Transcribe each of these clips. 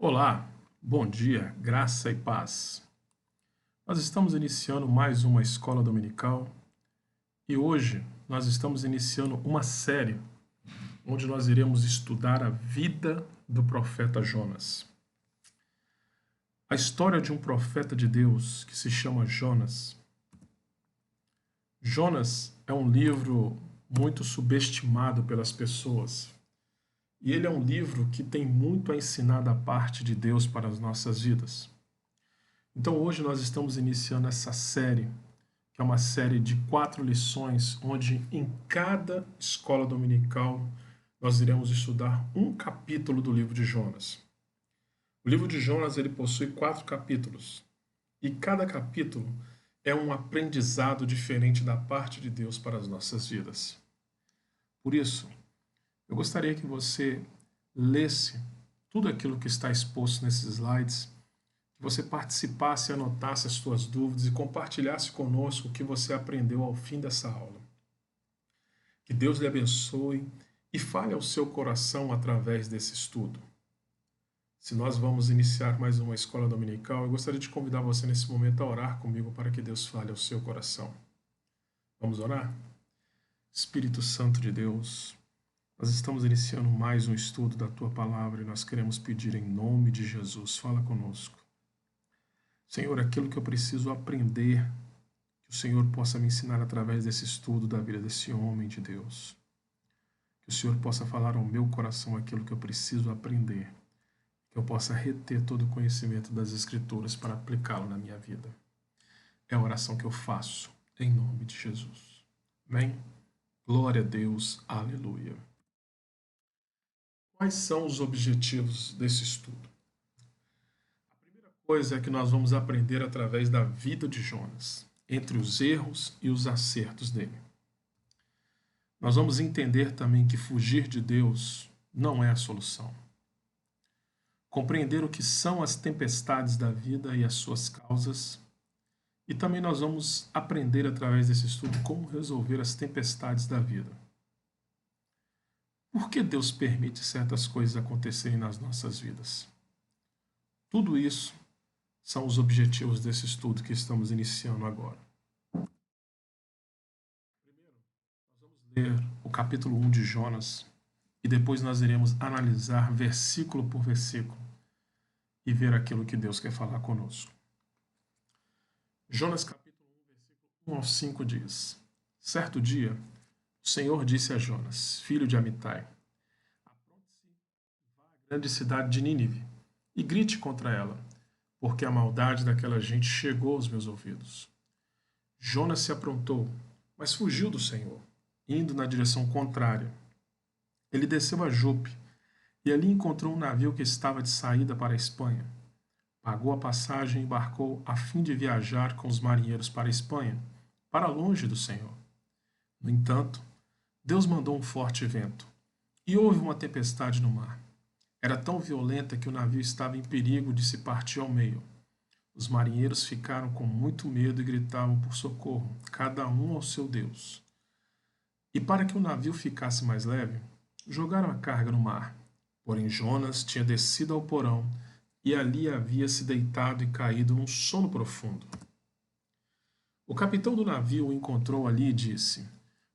Olá, bom dia, graça e paz. Nós estamos iniciando mais uma escola dominical e hoje nós estamos iniciando uma série onde nós iremos estudar a vida do profeta Jonas. A história de um profeta de Deus que se chama Jonas. Jonas é um livro muito subestimado pelas pessoas e ele é um livro que tem muito a ensinar da parte de Deus para as nossas vidas. Então hoje nós estamos iniciando essa série, que é uma série de 4 lições, onde em cada escola dominical nós iremos estudar um capítulo do livro de Jonas. O livro de Jonas ele possui 4 capítulos, e cada capítulo é um aprendizado diferente da parte de Deus para as nossas vidas. Por isso, eu gostaria que você lesse tudo aquilo que está exposto nesses slides, que você participasse, anotasse as suas dúvidas e compartilhasse conosco o que você aprendeu ao fim dessa aula. Que Deus lhe abençoe e fale ao seu coração através desse estudo. Se nós vamos iniciar mais uma escola dominical, eu gostaria de convidar você nesse momento a orar comigo para que Deus fale ao seu coração. Vamos orar? Espírito Santo de Deus, nós estamos iniciando mais um estudo da Tua Palavra e nós queremos pedir em nome de Jesus, fala conosco. Senhor, aquilo que eu preciso aprender, que o Senhor possa me ensinar através desse estudo da vida desse homem de Deus. Que o Senhor possa falar ao meu coração aquilo que eu preciso aprender, que eu possa reter todo o conhecimento das Escrituras para aplicá-lo na minha vida. É a oração que eu faço, em nome de Jesus. Amém? Glória a Deus, aleluia. Quais são os objetivos desse estudo? Coisa é que nós vamos aprender através da vida de Jonas, entre os erros e os acertos dele. Nós vamos entender também que fugir de Deus não é a solução. Compreender o que são as tempestades da vida e as suas causas. E também nós vamos aprender através desse estudo como resolver as tempestades da vida. Por que Deus permite certas coisas acontecerem nas nossas vidas? Tudo isso são os objetivos desse estudo que estamos iniciando agora. Primeiro, nós vamos ler o capítulo 1 de Jonas e depois nós iremos analisar versículo por versículo e ver aquilo que Deus quer falar conosco. Jonas capítulo 1, versículo 1 ao 5 diz: Certo dia, o Senhor disse a Jonas, filho de Amitai: Apronte-se, vá à grande cidade de Nínive e grite contra ela, porque a maldade daquela gente chegou aos meus ouvidos. Jonas se aprontou, mas fugiu do Senhor, indo na direção contrária. Ele desceu a Jope e ali encontrou um navio que estava de saída para a Espanha. Pagou a passagem e embarcou a fim de viajar com os marinheiros para a Espanha, para longe do Senhor. No entanto, Deus mandou um forte vento e houve uma tempestade no mar. Era tão violenta que o navio estava em perigo de se partir ao meio. Os marinheiros ficaram com muito medo e gritavam por socorro, cada um ao seu Deus. E para que o navio ficasse mais leve, jogaram a carga no mar. Porém Jonas tinha descido ao porão e ali havia se deitado e caído num sono profundo. O capitão do navio o encontrou ali e disse: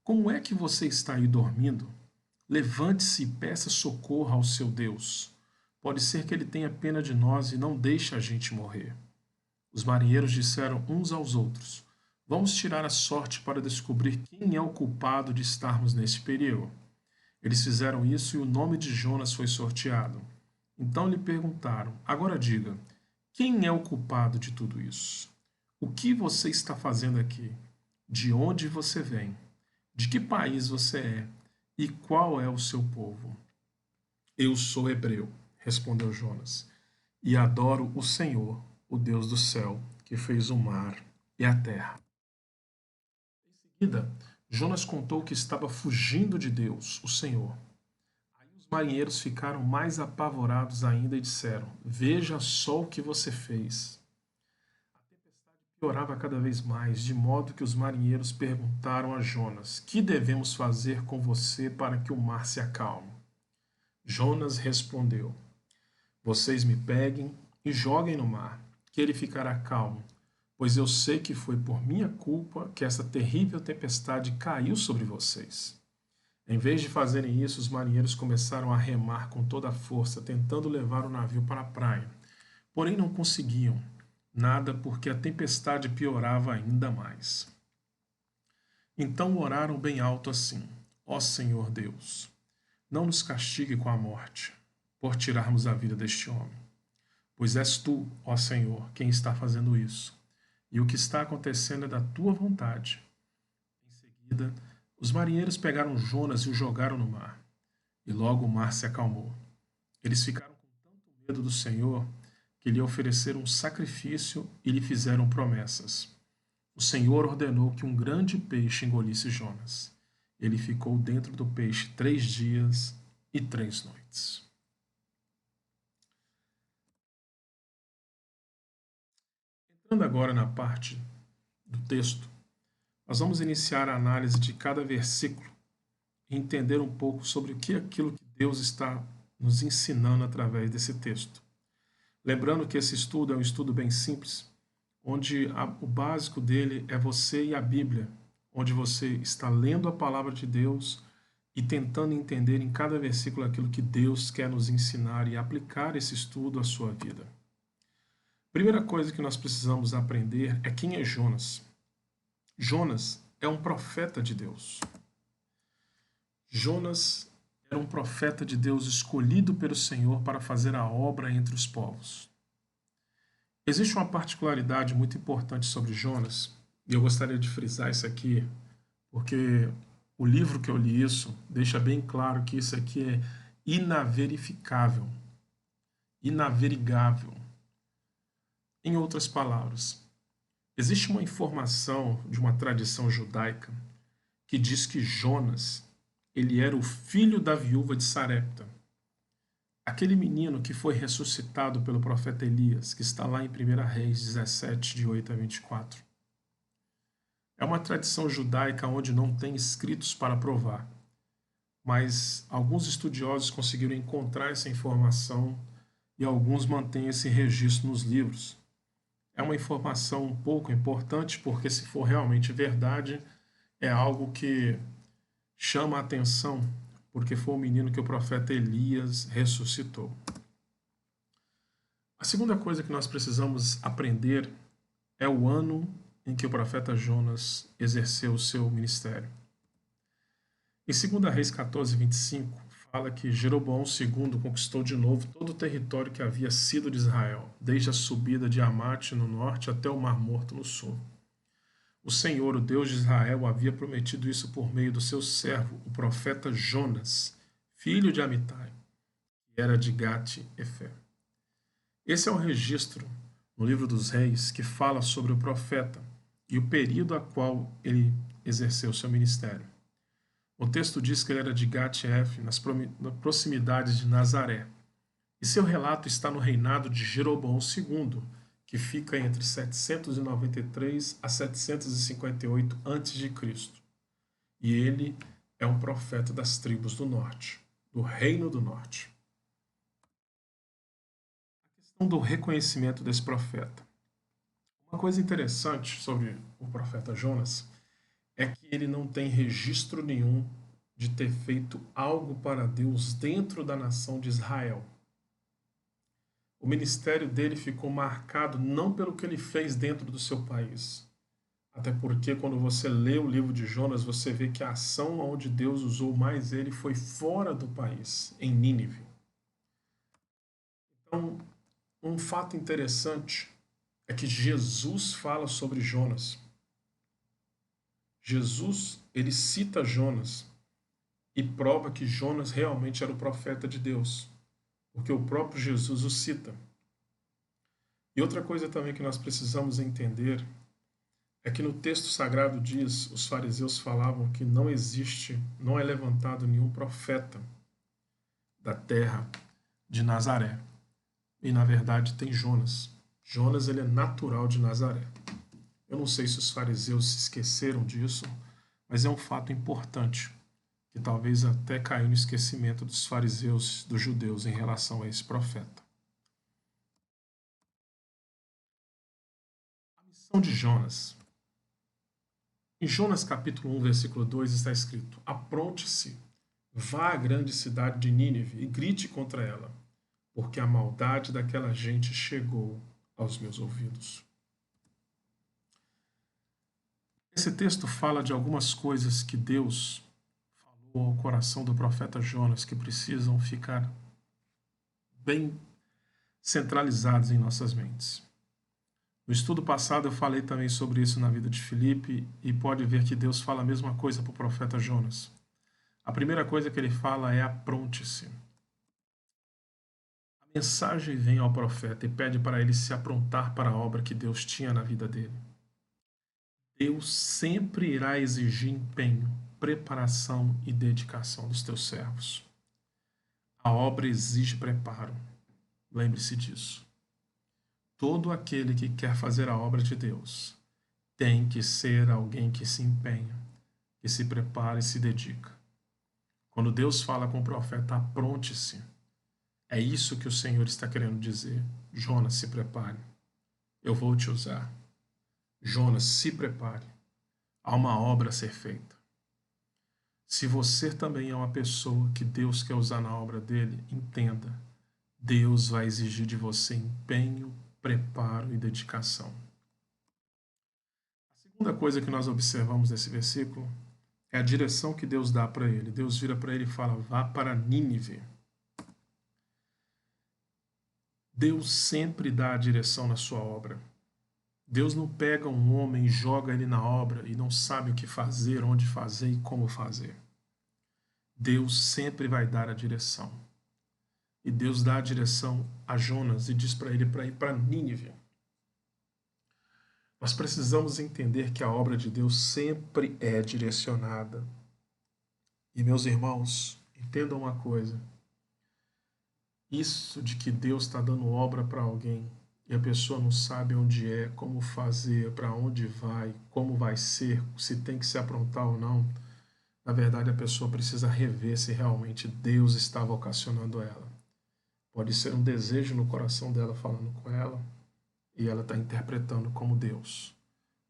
Como é que você está aí dormindo? Levante-se e peça socorro ao seu Deus. Pode ser que ele tenha pena de nós e não deixe a gente morrer. Os marinheiros disseram uns aos outros: Vamos tirar a sorte para descobrir quem é o culpado de estarmos nesse perigo. Eles fizeram isso e o nome de Jonas foi sorteado. Então lhe perguntaram: Agora diga, quem é o culpado de tudo isso? O que você está fazendo aqui? De onde você vem? De que país você é? E qual é o seu povo? Eu sou hebreu, respondeu Jonas, e adoro o Senhor, o Deus do céu, que fez o mar e a terra. Em seguida, Jonas contou que estava fugindo de Deus, o Senhor. Aí os marinheiros ficaram mais apavorados ainda e disseram: Veja só o que você fez. A tempestade piorava cada vez mais, de modo que os marinheiros perguntaram a Jonas: Que devemos fazer com você para que o mar se acalme? Jonas respondeu: Vocês me peguem e joguem no mar, que ele ficará calmo, pois eu sei que foi por minha culpa que essa terrível tempestade caiu sobre vocês. Em vez de fazerem isso, os marinheiros começaram a remar com toda a força, tentando levar o navio para a praia. Porém, não conseguiam nada porque a tempestade piorava ainda mais. Então oraram bem alto assim: Ó Senhor Deus, não nos castigue com a morte, por tirarmos a vida deste homem. Pois és tu, ó Senhor, quem está fazendo isso. E o que está acontecendo é da tua vontade. Em seguida, os marinheiros pegaram Jonas e o jogaram no mar. E logo o mar se acalmou. Eles ficaram com tanto medo do Senhor que lhe ofereceram um sacrifício e lhe fizeram promessas. O Senhor ordenou que um grande peixe engolisse Jonas. Ele ficou dentro do peixe 3 dias e 3 noites. Entrando agora na parte do texto, nós vamos iniciar a análise de cada versículo e entender um pouco sobre o que é aquilo que Deus está nos ensinando através desse texto. Lembrando que esse estudo é um estudo bem simples, onde o básico dele é você e a Bíblia, onde você está lendo a palavra de Deus e tentando entender em cada versículo aquilo que Deus quer nos ensinar e aplicar esse estudo à sua vida. Primeira coisa que nós precisamos aprender é quem é Jonas. Jonas é um profeta de Deus. Jonas era um profeta de Deus escolhido pelo Senhor para fazer a obra entre os povos. Existe uma particularidade muito importante sobre Jonas, e eu gostaria de frisar isso aqui, porque o livro que eu li isso deixa bem claro que isso aqui é inaverificável, inaverigável. Em outras palavras, existe uma informação de uma tradição judaica que diz que Jonas, ele era o filho da viúva de Sarepta. Aquele menino que foi ressuscitado pelo profeta Elias, que está lá em 1 Reis 17, de 8 a 24. É uma tradição judaica onde não tem escritos para provar, mas alguns estudiosos conseguiram encontrar essa informação e alguns mantêm esse registro nos livros. É uma informação um pouco importante porque, se for realmente verdade, é algo que chama a atenção, porque foi o menino que o profeta Elias ressuscitou. A segunda coisa que nós precisamos aprender é o ano em que o profeta Jonas exerceu o seu ministério. Em 2 Reis 14, 25, fala que Jeroboão II conquistou de novo todo o território que havia sido de Israel, desde a subida de Amate no norte até o Mar Morto no sul. O Senhor, o Deus de Israel, havia prometido isso por meio do seu servo, o profeta Jonas, filho de Amitai, que era de Gate-Efé. Esse é um registro no livro dos Reis que fala sobre o profeta e o período a qual ele exerceu seu ministério. O texto diz que ele era de Gate-Efé, nas proximidades de Nazaré, e seu relato está no reinado de Jeroboão II, que fica entre 793 a 758 a.C. E ele é um profeta das tribos do norte, do reino do norte. A questão do reconhecimento desse profeta. Uma coisa interessante sobre o profeta Jonas é que ele não tem registro nenhum de ter feito algo para Deus dentro da nação de Israel. O ministério dele ficou marcado não pelo que ele fez dentro do seu país. Até porque quando você lê o livro de Jonas, você vê que a ação onde Deus usou mais ele foi fora do país, em Nínive. Então, um fato interessante é que Jesus fala sobre Jonas. Jesus, ele cita Jonas e prova que Jonas realmente era o profeta de Deus, porque o próprio Jesus o cita. E outra coisa também que nós precisamos entender é que no texto sagrado diz, os fariseus falavam que não existe, não é levantado nenhum profeta da terra de Nazaré. E na verdade tem Jonas. Jonas, ele é natural de Nazaré. Eu não sei se os fariseus se esqueceram disso, mas é um fato importante, que talvez até caiu no esquecimento dos fariseus, dos judeus, em relação a esse profeta. São de Jonas. Em Jonas capítulo 1, versículo 2 está escrito: apronte-se, vá à grande cidade de Nínive e grite contra ela, porque a maldade daquela gente chegou aos meus ouvidos. Esse texto fala de algumas coisas que Deus falou ao coração do profeta Jonas que precisam ficar bem centralizados em nossas mentes. No estudo passado eu falei também sobre isso na vida de Filipe e pode ver que Deus fala a mesma coisa para o profeta Jonas. A primeira coisa que ele fala é apronte-se. A mensagem vem ao profeta e pede para ele se aprontar para a obra que Deus tinha na vida dele. Deus sempre irá exigir empenho, preparação e dedicação dos teus servos. A obra exige preparo. Lembre-se disso. Todo aquele que quer fazer a obra de Deus tem que ser alguém que se empenha, que se prepara e se dedica. Quando Deus fala com o profeta, apronte-se. É isso que o Senhor está querendo dizer. Jonas, se prepare. Eu vou te usar. Jonas, se prepare. Há uma obra a ser feita. Se você também é uma pessoa que Deus quer usar na obra dele, entenda. Deus vai exigir de você empenho, preparo e dedicação. A segunda coisa que nós observamos nesse versículo é a direção que Deus dá para ele. Deus vira para ele e fala: vá para Nínive. Deus sempre dá a direção na sua obra. Deus não pega um homem e joga ele na obra e não sabe o que fazer, onde fazer e como fazer. Deus sempre vai dar a direção. E Deus dá a direção a Jonas e diz para ele para ir para Nínive. Nós precisamos entender que a obra de Deus sempre é direcionada. E, meus irmãos, entendam uma coisa. Isso de que Deus está dando obra para alguém e a pessoa não sabe onde é, como fazer, para onde vai, como vai ser, se tem que se aprontar ou não, na verdade a pessoa precisa rever se realmente Deus está vocacionando ela. Pode ser um desejo no coração dela falando com ela e ela está interpretando como Deus.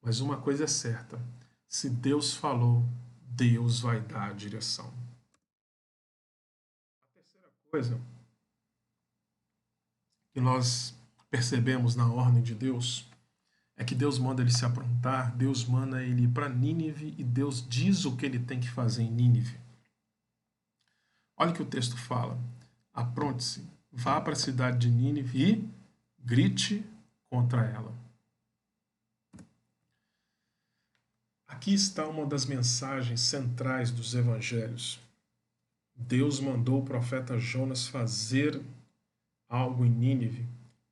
Mas uma coisa é certa, se Deus falou, Deus vai dar a direção. A terceira coisa que nós percebemos na ordem de Deus é que Deus manda ele se aprontar, Deus manda ele ir para Nínive e Deus diz o que ele tem que fazer em Nínive. Olha o que o texto fala: apronte-se, vá para a cidade de Nínive e grite contra ela. Aqui está uma das mensagens centrais dos evangelhos. Deus mandou o profeta Jonas fazer algo em Nínive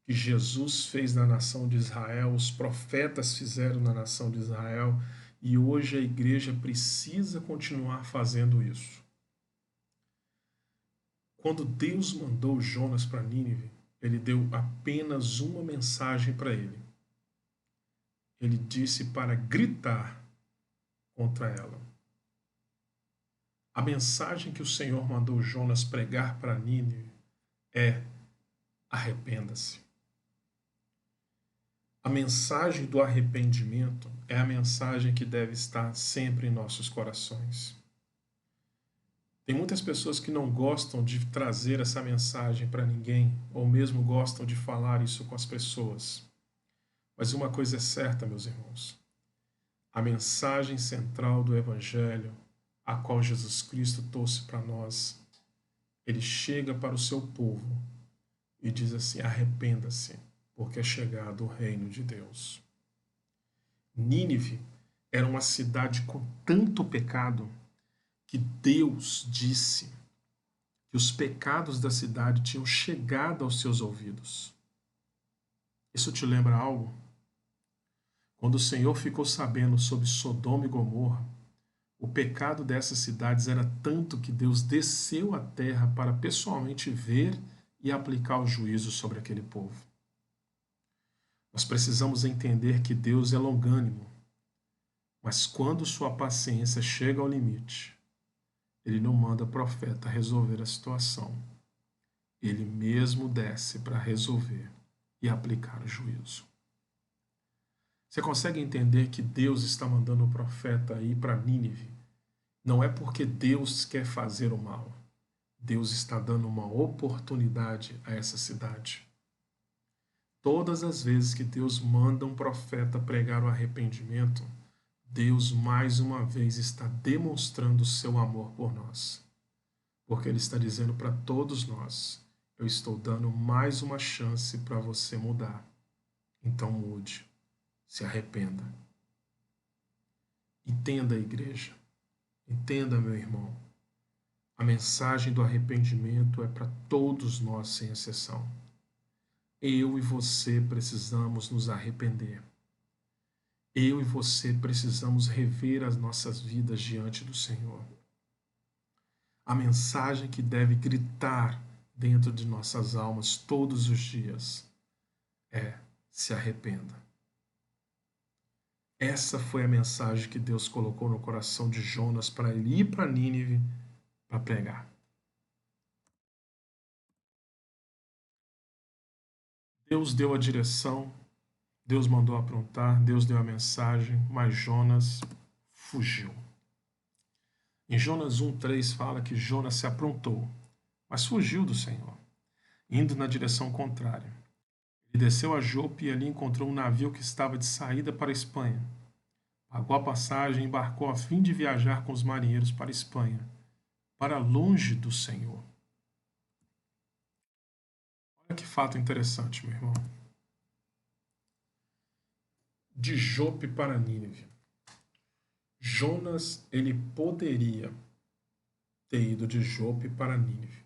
que Jesus fez na nação de Israel, os profetas fizeram na nação de Israel, e hoje a igreja precisa continuar fazendo isso. Quando Deus mandou Jonas para Nínive, ele deu apenas uma mensagem para ele. Ele disse para gritar contra ela. A mensagem que o Senhor mandou Jonas pregar para Nínive é: arrependa-se. A mensagem do arrependimento é a mensagem que deve estar sempre em nossos corações. Tem muitas pessoas que não gostam de trazer essa mensagem para ninguém, ou mesmo gostam de falar isso com as pessoas. Mas uma coisa é certa, meus irmãos: a mensagem central do Evangelho, a qual Jesus Cristo trouxe para nós, ele chega para o seu povo e diz assim: arrependa-se, porque é chegado o reino de Deus. Nínive era uma cidade com tanto pecado que Deus disse que os pecados da cidade tinham chegado aos seus ouvidos. Isso te lembra algo? Quando o Senhor ficou sabendo sobre Sodoma e Gomorra, o pecado dessas cidades era tanto que Deus desceu à terra para pessoalmente ver e aplicar o juízo sobre aquele povo. Nós precisamos entender que Deus é longânimo, mas quando sua paciência chega ao limite, ele não manda profeta resolver a situação. Ele mesmo desce para resolver e aplicar o juízo. Você consegue entender que Deus está mandando o profeta ir para Nínive? Não é porque Deus quer fazer o mal. Deus está dando uma oportunidade a essa cidade. Todas as vezes que Deus manda um profeta pregar o arrependimento, Deus mais uma vez está demonstrando o seu amor por nós. Porque Ele está dizendo para todos nós: eu estou dando mais uma chance para você mudar. Então mude, se arrependa. Entenda, igreja, entenda, meu irmão. A mensagem do arrependimento é para todos nós, sem exceção. Eu e você precisamos nos arrepender. Eu e você precisamos rever as nossas vidas diante do Senhor. A mensagem que deve gritar dentro de nossas almas todos os dias é: se arrependa. Essa foi a mensagem que Deus colocou no coração de Jonas para ele ir para Nínive para pregar. Deus deu a direção, Deus mandou aprontar, Deus deu a mensagem, mas Jonas fugiu. Em Jonas 1,3 fala que Jonas se aprontou, mas fugiu do Senhor, indo na direção contrária. Ele desceu a Jope e ali encontrou um navio que estava de saída para a Espanha. Pagou a passagem e embarcou a fim de viajar com os marinheiros para a Espanha, para longe do Senhor. Olha que fato interessante, meu irmão. De Jope para Nínive. Jonas, ele poderia ter ido de Jope para Nínive,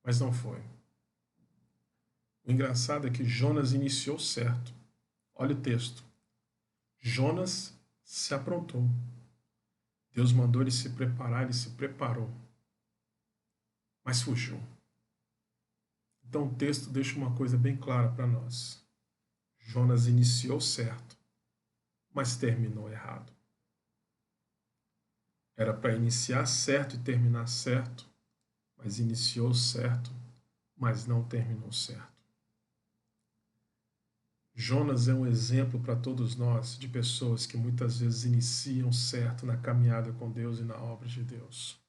mas não foi. O engraçado é que Jonas iniciou certo. Olha o texto. Jonas se aprontou. Deus mandou ele se preparar, ele se preparou, mas fugiu. Então o texto deixa uma coisa bem clara para nós. Jonas iniciou certo, mas terminou errado. Era para iniciar certo e terminar certo, mas iniciou certo, mas não terminou certo. Jonas é um exemplo para todos nós de pessoas que muitas vezes iniciam certo na caminhada com Deus e na obra de Deus.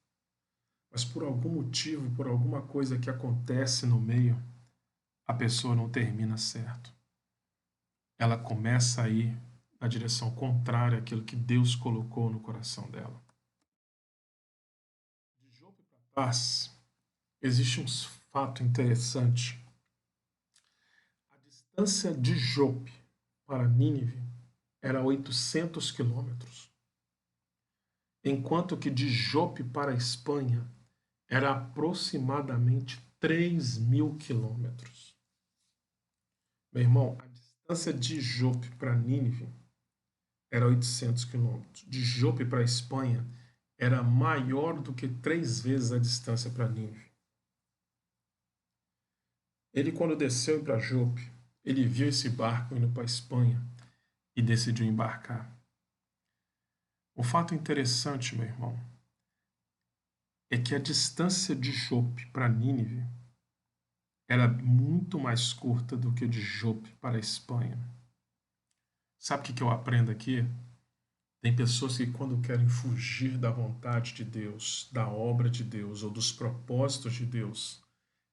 Mas por algum motivo, por alguma coisa que acontece no meio, a pessoa não termina certo. Ela começa a ir na direção contrária àquilo que Deus colocou no coração dela. De Jope para Tarsis, existe um fato interessante. A distância de Jope para Nínive era 800 quilômetros, enquanto que de Jope para a Espanha era aproximadamente 3.000 quilômetros. Meu irmão, a distância de Jope para Nínive era 800 quilômetros. De Jope para a Espanha era maior do que 3 vezes a distância para Nínive. Ele, quando desceu para Jope, ele viu esse barco indo para a Espanha e decidiu embarcar. O fato interessante, meu irmão, é que a distância de Jope para Nínive era muito mais curta do que de Jope para a Espanha. Sabe o que eu aprendo aqui? Tem pessoas que, quando querem fugir da vontade de Deus, da obra de Deus ou dos propósitos de Deus,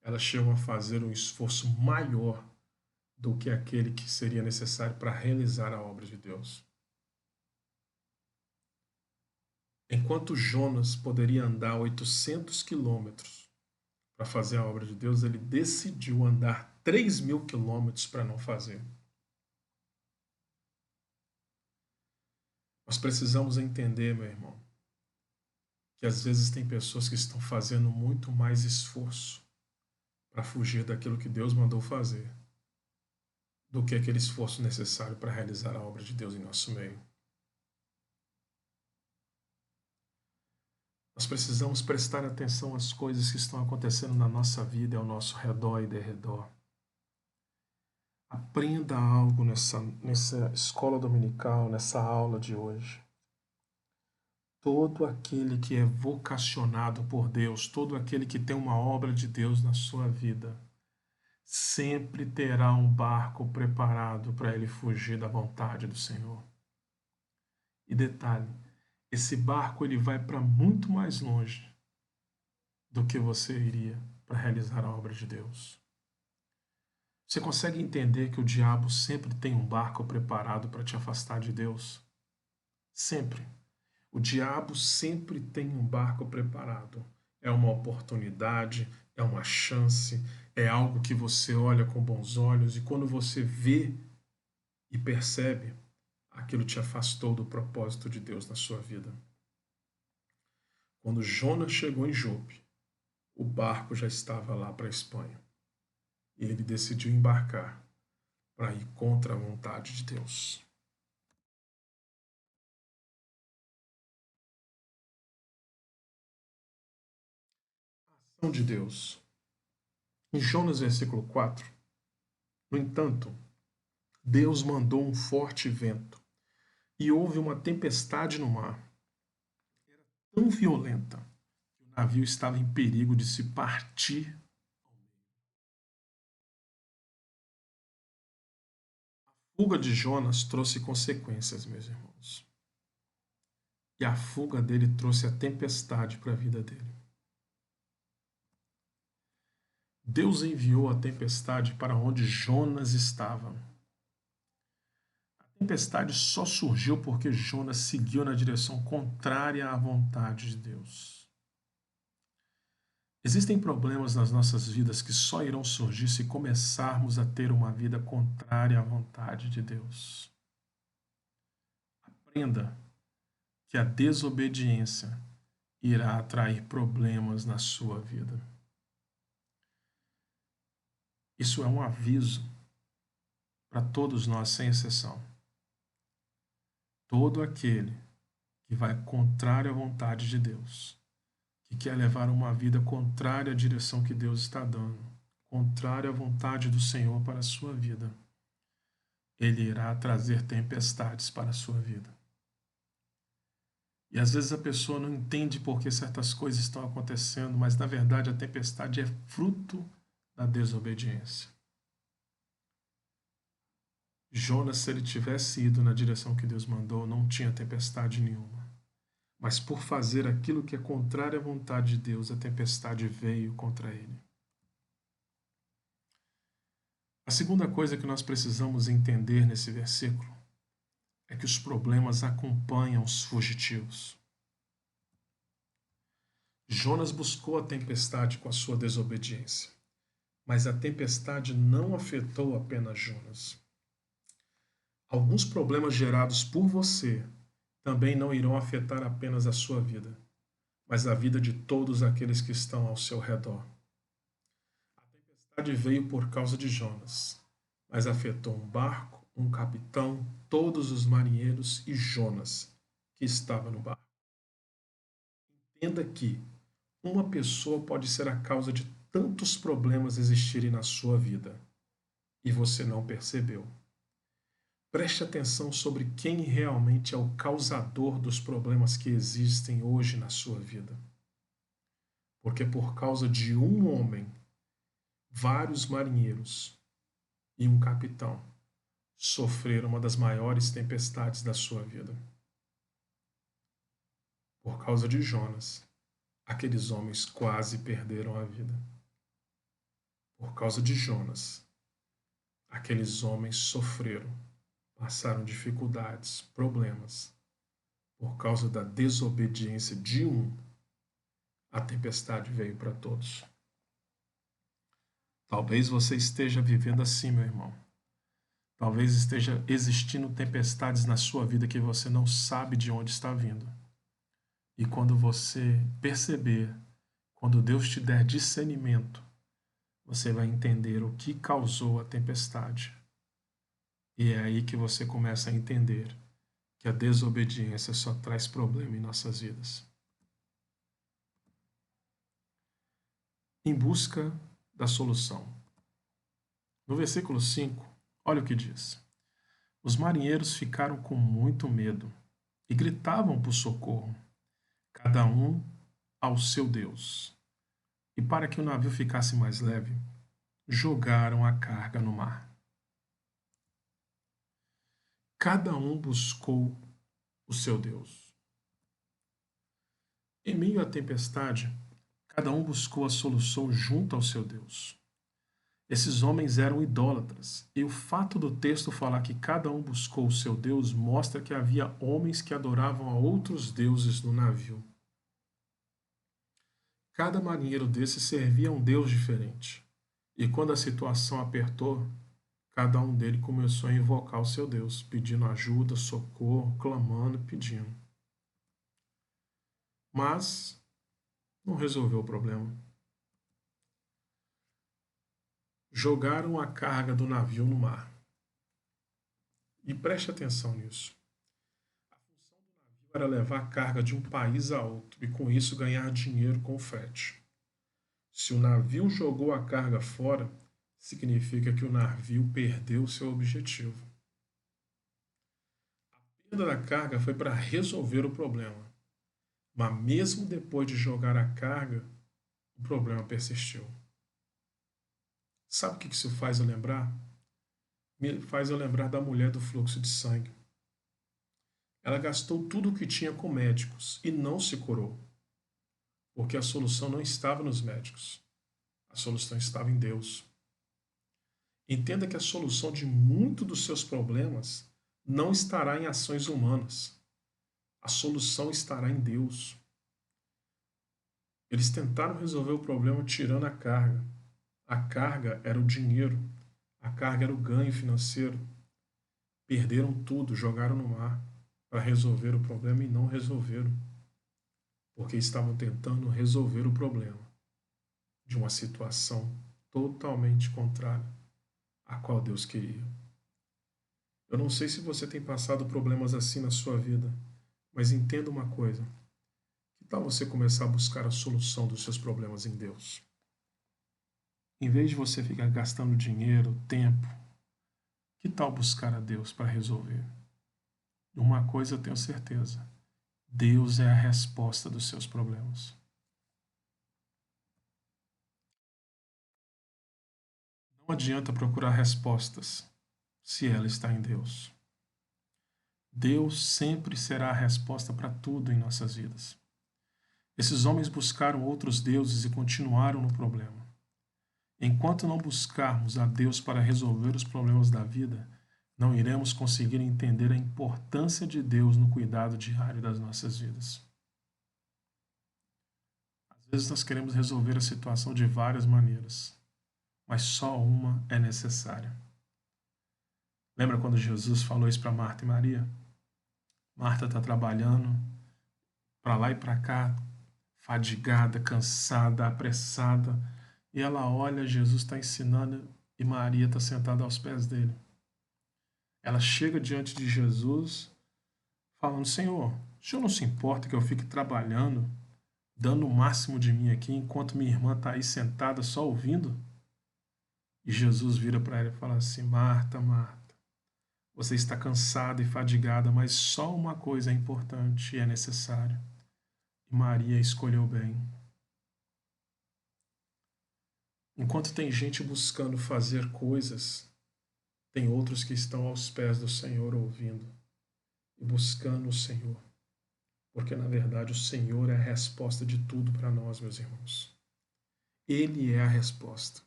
elas chegam a fazer um esforço maior do que aquele que seria necessário para realizar a obra de Deus. Enquanto Jonas poderia andar 800 quilômetros para fazer a obra de Deus, ele decidiu andar 3.000 quilômetros para não fazer. Nós precisamos entender, meu irmão, que às vezes tem pessoas que estão fazendo muito mais esforço para fugir daquilo que Deus mandou fazer do que aquele esforço necessário para realizar a obra de Deus em nosso meio. Nós precisamos prestar atenção às coisas que estão acontecendo na nossa vida e ao nosso redor e derredor. Aprenda algo nessa escola dominical, nessa aula de hoje. Todo aquele que é vocacionado por Deus, todo aquele que tem uma obra de Deus na sua vida, sempre terá um barco preparado para ele fugir da vontade do Senhor. E detalhe, esse barco ele vai para muito mais longe do que você iria para realizar a obra de Deus. Você consegue entender que o diabo sempre tem um barco preparado para te afastar de Deus? Sempre. O diabo sempre tem um barco preparado. É uma oportunidade, é uma chance, é algo que você olha com bons olhos e quando você vê e percebe, aquilo te afastou do propósito de Deus na sua vida. Quando Jonas chegou em Jope, o barco já estava lá para a Espanha. E ele decidiu embarcar para ir contra a vontade de Deus. A ação de Deus. Em Jonas, versículo 4, no entanto, Deus mandou um forte vento e houve uma tempestade no mar, tão violenta que o navio estava em perigo de se partir. A fuga de Jonas trouxe consequências, meus irmãos. E a fuga dele trouxe a tempestade para a vida dele. Deus enviou a tempestade para onde Jonas estava. A tempestade só surgiu porque Jonas seguiu na direção contrária à vontade de Deus. Existem problemas nas nossas vidas que só irão surgir se começarmos a ter uma vida contrária à vontade de Deus. Aprenda que a desobediência irá atrair problemas na sua vida. Isso é um aviso para todos nós, sem exceção. Todo aquele que vai contrário à vontade de Deus, que quer levar uma vida contrária à direção que Deus está dando, contrária à vontade do Senhor para a sua vida, ele irá trazer tempestades para a sua vida. E às vezes a pessoa não entende por que certas coisas estão acontecendo, mas na verdade a tempestade é fruto da desobediência. Jonas, se ele tivesse ido na direção que Deus mandou, não tinha tempestade nenhuma. Mas por fazer aquilo que é contrário à vontade de Deus, a tempestade veio contra ele. A segunda coisa que nós precisamos entender nesse versículo é que os problemas acompanham os fugitivos. Jonas buscou a tempestade com a sua desobediência, mas a tempestade não afetou apenas Jonas. Alguns problemas gerados por você também não irão afetar apenas a sua vida, mas a vida de todos aqueles que estão ao seu redor. A tempestade veio por causa de Jonas, mas afetou um barco, um capitão, todos os marinheiros e Jonas, que estava no barco. Entenda que uma pessoa pode ser a causa de tantos problemas existirem na sua vida e você não percebeu. Preste atenção sobre quem realmente é o causador dos problemas que existem hoje na sua vida. Porque por causa de um homem, vários marinheiros e um capitão sofreram uma das maiores tempestades da sua vida. Por causa de Jonas, aqueles homens quase perderam a vida. Por causa de Jonas, aqueles homens sofreram, passaram dificuldades, problemas. Por causa da desobediência de um, a tempestade veio para todos. Talvez você esteja vivendo assim, meu irmão. Talvez esteja existindo tempestades na sua vida que você não sabe de onde está vindo. E quando você perceber, quando Deus te der discernimento, você vai entender o que causou a tempestade. E é aí que você começa a entender que a desobediência só traz problema em nossas vidas. Em busca da solução. No versículo 5, olha o que diz. Os marinheiros ficaram com muito medo e gritavam por socorro, cada um ao seu Deus. E para que o navio ficasse mais leve, jogaram a carga no mar. Cada um buscou o seu Deus. Em meio à tempestade, cada um buscou a solução junto ao seu Deus. Esses homens eram idólatras, e o fato do texto falar que cada um buscou o seu Deus mostra que havia homens que adoravam a outros deuses no navio. Cada marinheiro desse servia a um Deus diferente, e quando a situação apertou, cada um deles começou a invocar o seu Deus, pedindo ajuda, socorro, clamando, pedindo. Mas não resolveu o problema. Jogaram a carga do navio no mar. E preste atenção nisso. A função do navio era levar a carga de um país a outro e com isso ganhar dinheiro com o frete. Se o navio jogou a carga fora, significa que o navio perdeu seu objetivo. A perda da carga foi para resolver o problema, mas mesmo depois de jogar a carga, o problema persistiu. Sabe o que isso faz eu lembrar? Me faz eu lembrar da mulher do fluxo de sangue. Ela gastou tudo o que tinha com médicos e não se curou, porque a solução não estava nos médicos, a solução estava em Deus. Entenda que a solução de muitos dos seus problemas não estará em ações humanas, a solução estará em Deus. Eles tentaram resolver o problema tirando a carga. A carga era o dinheiro, a carga era o ganho financeiro. Perderam tudo, jogaram no mar para resolver o problema e não resolveram, porque estavam tentando resolver o problema de uma situação totalmente contrária à qual Deus queria. Eu não sei se você tem passado problemas assim na sua vida, mas entenda uma coisa: que tal você começar a buscar a solução dos seus problemas em Deus? Em vez de você ficar gastando dinheiro, tempo, que tal buscar a Deus para resolver? Uma coisa eu tenho certeza: Deus é a resposta dos seus problemas. Não adianta procurar respostas se ela está em Deus. Deus sempre será a resposta para tudo em nossas vidas. Esses homens buscaram outros deuses e continuaram no problema. Enquanto não buscarmos a Deus para resolver os problemas da vida, não iremos conseguir entender a importância de Deus no cuidado diário das nossas vidas. Às vezes nós queremos resolver a situação de várias maneiras, mas só uma é necessária. Lembra quando Jesus falou isso para Marta e Maria? Marta está trabalhando para lá e para cá, fadigada, cansada, apressada, e ela olha, Jesus está ensinando e Maria está sentada aos pés dele. Ela chega diante de Jesus, falando: Senhor, o senhor não se importa que eu fique trabalhando, dando o máximo de mim aqui, enquanto minha irmã está aí sentada só ouvindo? E Jesus vira para ela e fala assim: Marta, Marta, você está cansada e fadigada, mas só uma coisa é importante e é necessária. E Maria escolheu bem. Enquanto tem gente buscando fazer coisas, tem outros que estão aos pés do Senhor ouvindo e buscando o Senhor. Porque, na verdade, o Senhor é a resposta de tudo para nós, meus irmãos. Ele é a resposta.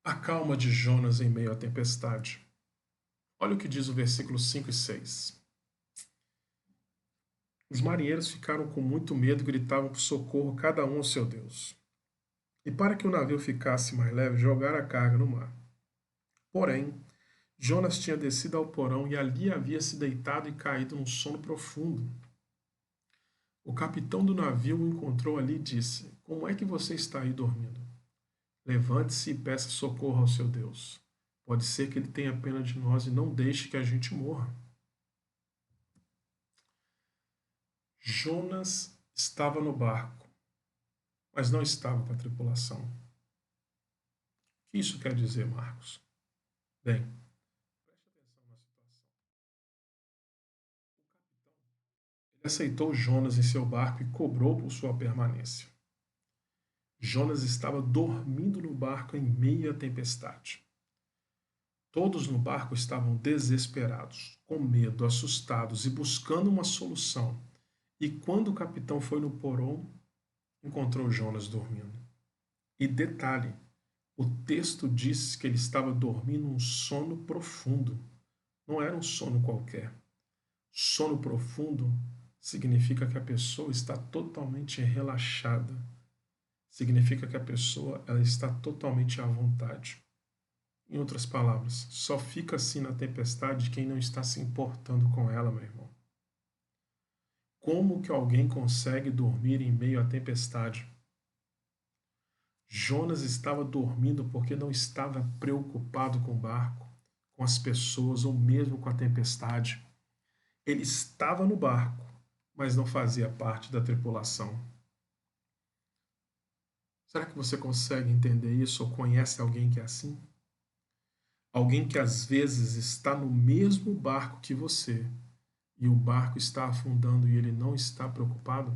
A calma de Jonas em meio à tempestade. Olha o que diz o versículo 5 e 6. Os marinheiros ficaram com muito medo e gritavam por socorro, cada um ao seu Deus. E para que o navio ficasse mais leve, jogaram a carga no mar. Porém, Jonas tinha descido ao porão e ali havia se deitado e caído num sono profundo. O capitão do navio o encontrou ali e disse: Como é que você está aí dormindo? Levante-se e peça socorro ao seu Deus. Pode ser que ele tenha pena de nós e não deixe que a gente morra. Jonas estava no barco, mas não estava com a tripulação. O que isso quer dizer, Marcos? Bem, preste atenção na situação. Ele aceitou Jonas em seu barco e cobrou por sua permanência. Jonas estava dormindo no barco em meio à tempestade. Todos no barco estavam desesperados, com medo, assustados e buscando uma solução. E quando o capitão foi no porão, encontrou Jonas dormindo. E detalhe, o texto diz que ele estava dormindo um sono profundo. Não era um sono qualquer. Sono profundo significa que a pessoa está totalmente relaxada. Significa que a pessoa ela está totalmente à vontade. Em outras palavras, só fica assim na tempestade quem não está se importando com ela, meu irmão. Como que alguém consegue dormir em meio à tempestade? Jonas estava dormindo porque não estava preocupado com o barco, com as pessoas ou mesmo com a tempestade. Ele estava no barco, mas não fazia parte da tripulação. Será que você consegue entender isso ou conhece alguém que é assim? Alguém que às vezes está no mesmo barco que você e o barco está afundando e ele não está preocupado?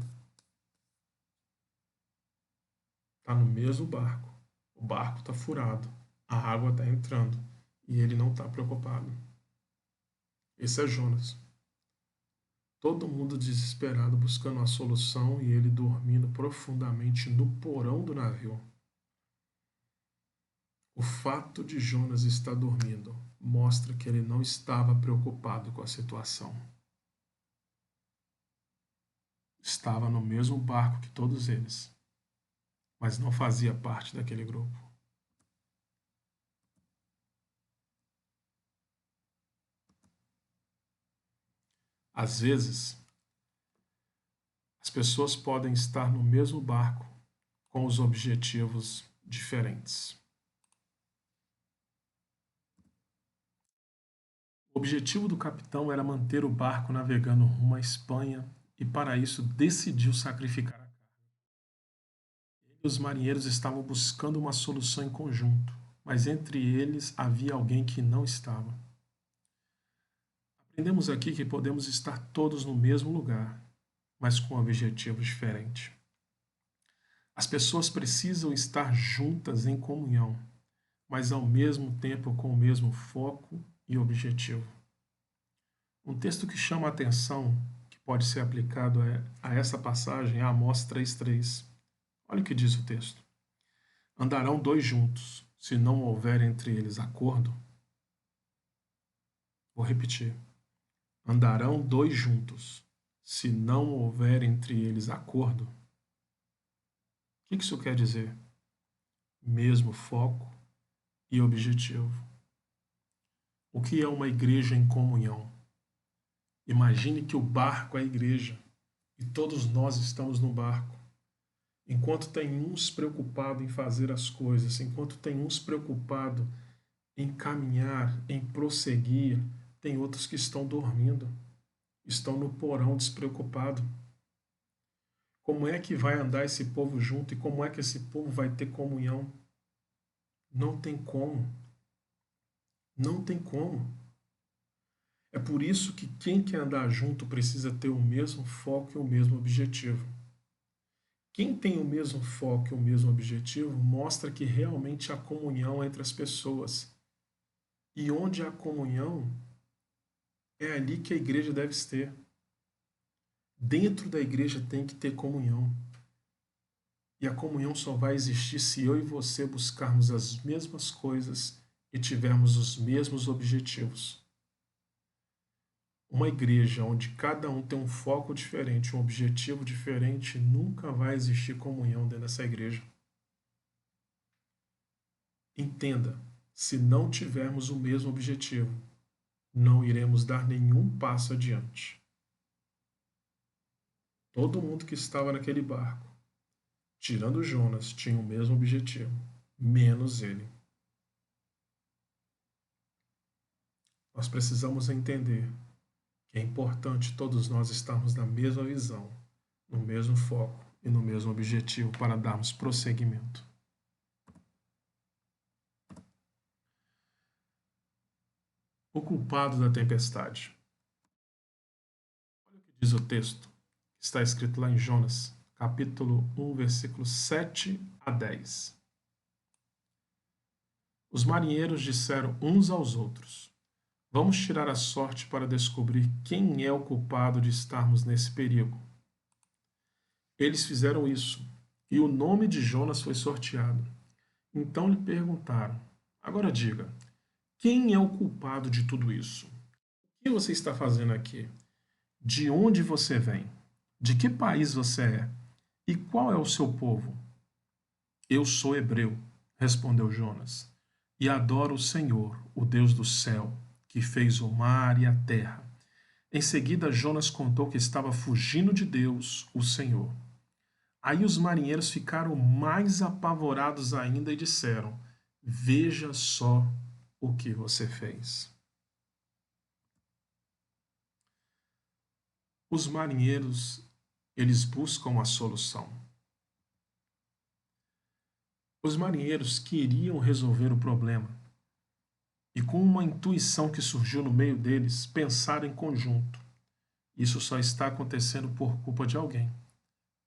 Está no mesmo barco. O barco está furado, a água está entrando e ele não está preocupado. Esse é Jonas. Todo mundo desesperado buscando a solução e ele dormindo profundamente no porão do navio. O fato de Jonas estar dormindo mostra que ele não estava preocupado com a situação. Estava no mesmo barco que todos eles, mas não fazia parte daquele grupo. Às vezes, as pessoas podem estar no mesmo barco com os objetivos diferentes. O objetivo do capitão era manter o barco navegando rumo à Espanha e, para isso, decidiu sacrificar a carga. Ele e os marinheiros estavam buscando uma solução em conjunto, mas entre eles havia alguém que não estava. Aprendemos aqui que podemos estar todos no mesmo lugar, mas com objetivos diferentes. As pessoas precisam estar juntas em comunhão, mas ao mesmo tempo com o mesmo foco e objetivo. Um texto que chama a atenção, que pode ser aplicado a essa passagem, é Amós 3,3. Olha o que diz o texto. Andarão dois juntos, se não houver entre eles acordo. Vou repetir. Andarão dois juntos, se não houver entre eles acordo. O que isso quer dizer? Mesmo foco e objetivo. O que é uma igreja em comunhão? Imagine que o barco é a igreja e todos nós estamos no barco. Enquanto tem uns preocupados em fazer as coisas, enquanto tem uns preocupados em caminhar, em prosseguir, tem outros que estão dormindo, estão no porão despreocupado. Como é que vai andar esse povo junto e como é que esse povo vai ter comunhão? Não tem como. Não tem como. É por isso que quem quer andar junto precisa ter o mesmo foco e o mesmo objetivo. Quem tem o mesmo foco e o mesmo objetivo mostra que realmente há comunhão entre as pessoas. E onde há comunhão, é ali que a igreja deve ter. Dentro da igreja tem que ter comunhão. E a comunhão só vai existir se eu e você buscarmos as mesmas coisas e tivermos os mesmos objetivos. Uma igreja onde cada um tem um foco diferente, um objetivo diferente, nunca vai existir comunhão dentro dessa igreja. Entenda, se não tivermos o mesmo objetivo, não iremos dar nenhum passo adiante. Todo mundo que estava naquele barco, tirando Jonas, tinha o mesmo objetivo, menos ele. Nós precisamos entender que é importante todos nós estarmos na mesma visão, no mesmo foco e no mesmo objetivo para darmos prosseguimento. O culpado da tempestade. Olha o que diz o texto, que está escrito lá em Jonas, capítulo 1, versículos 7 a 10. Os marinheiros disseram uns aos outros: Vamos tirar a sorte para descobrir quem é o culpado de estarmos nesse perigo. Eles fizeram isso, e o nome de Jonas foi sorteado. Então lhe perguntaram: Agora diga, quem é o culpado de tudo isso? O que você está fazendo aqui? De onde você vem? De que país você é? E qual é o seu povo? Eu sou hebreu, respondeu Jonas, e adoro o Senhor, o Deus do céu, que fez o mar e a terra. Em seguida, Jonas contou que estava fugindo de Deus, o Senhor. Aí os marinheiros ficaram mais apavorados ainda e disseram: Veja só o que você fez. Os marinheiros, eles buscam a solução. Os marinheiros queriam resolver o problema e, com uma intuição que surgiu no meio deles, pensaram em conjunto. Isso só está acontecendo por culpa de alguém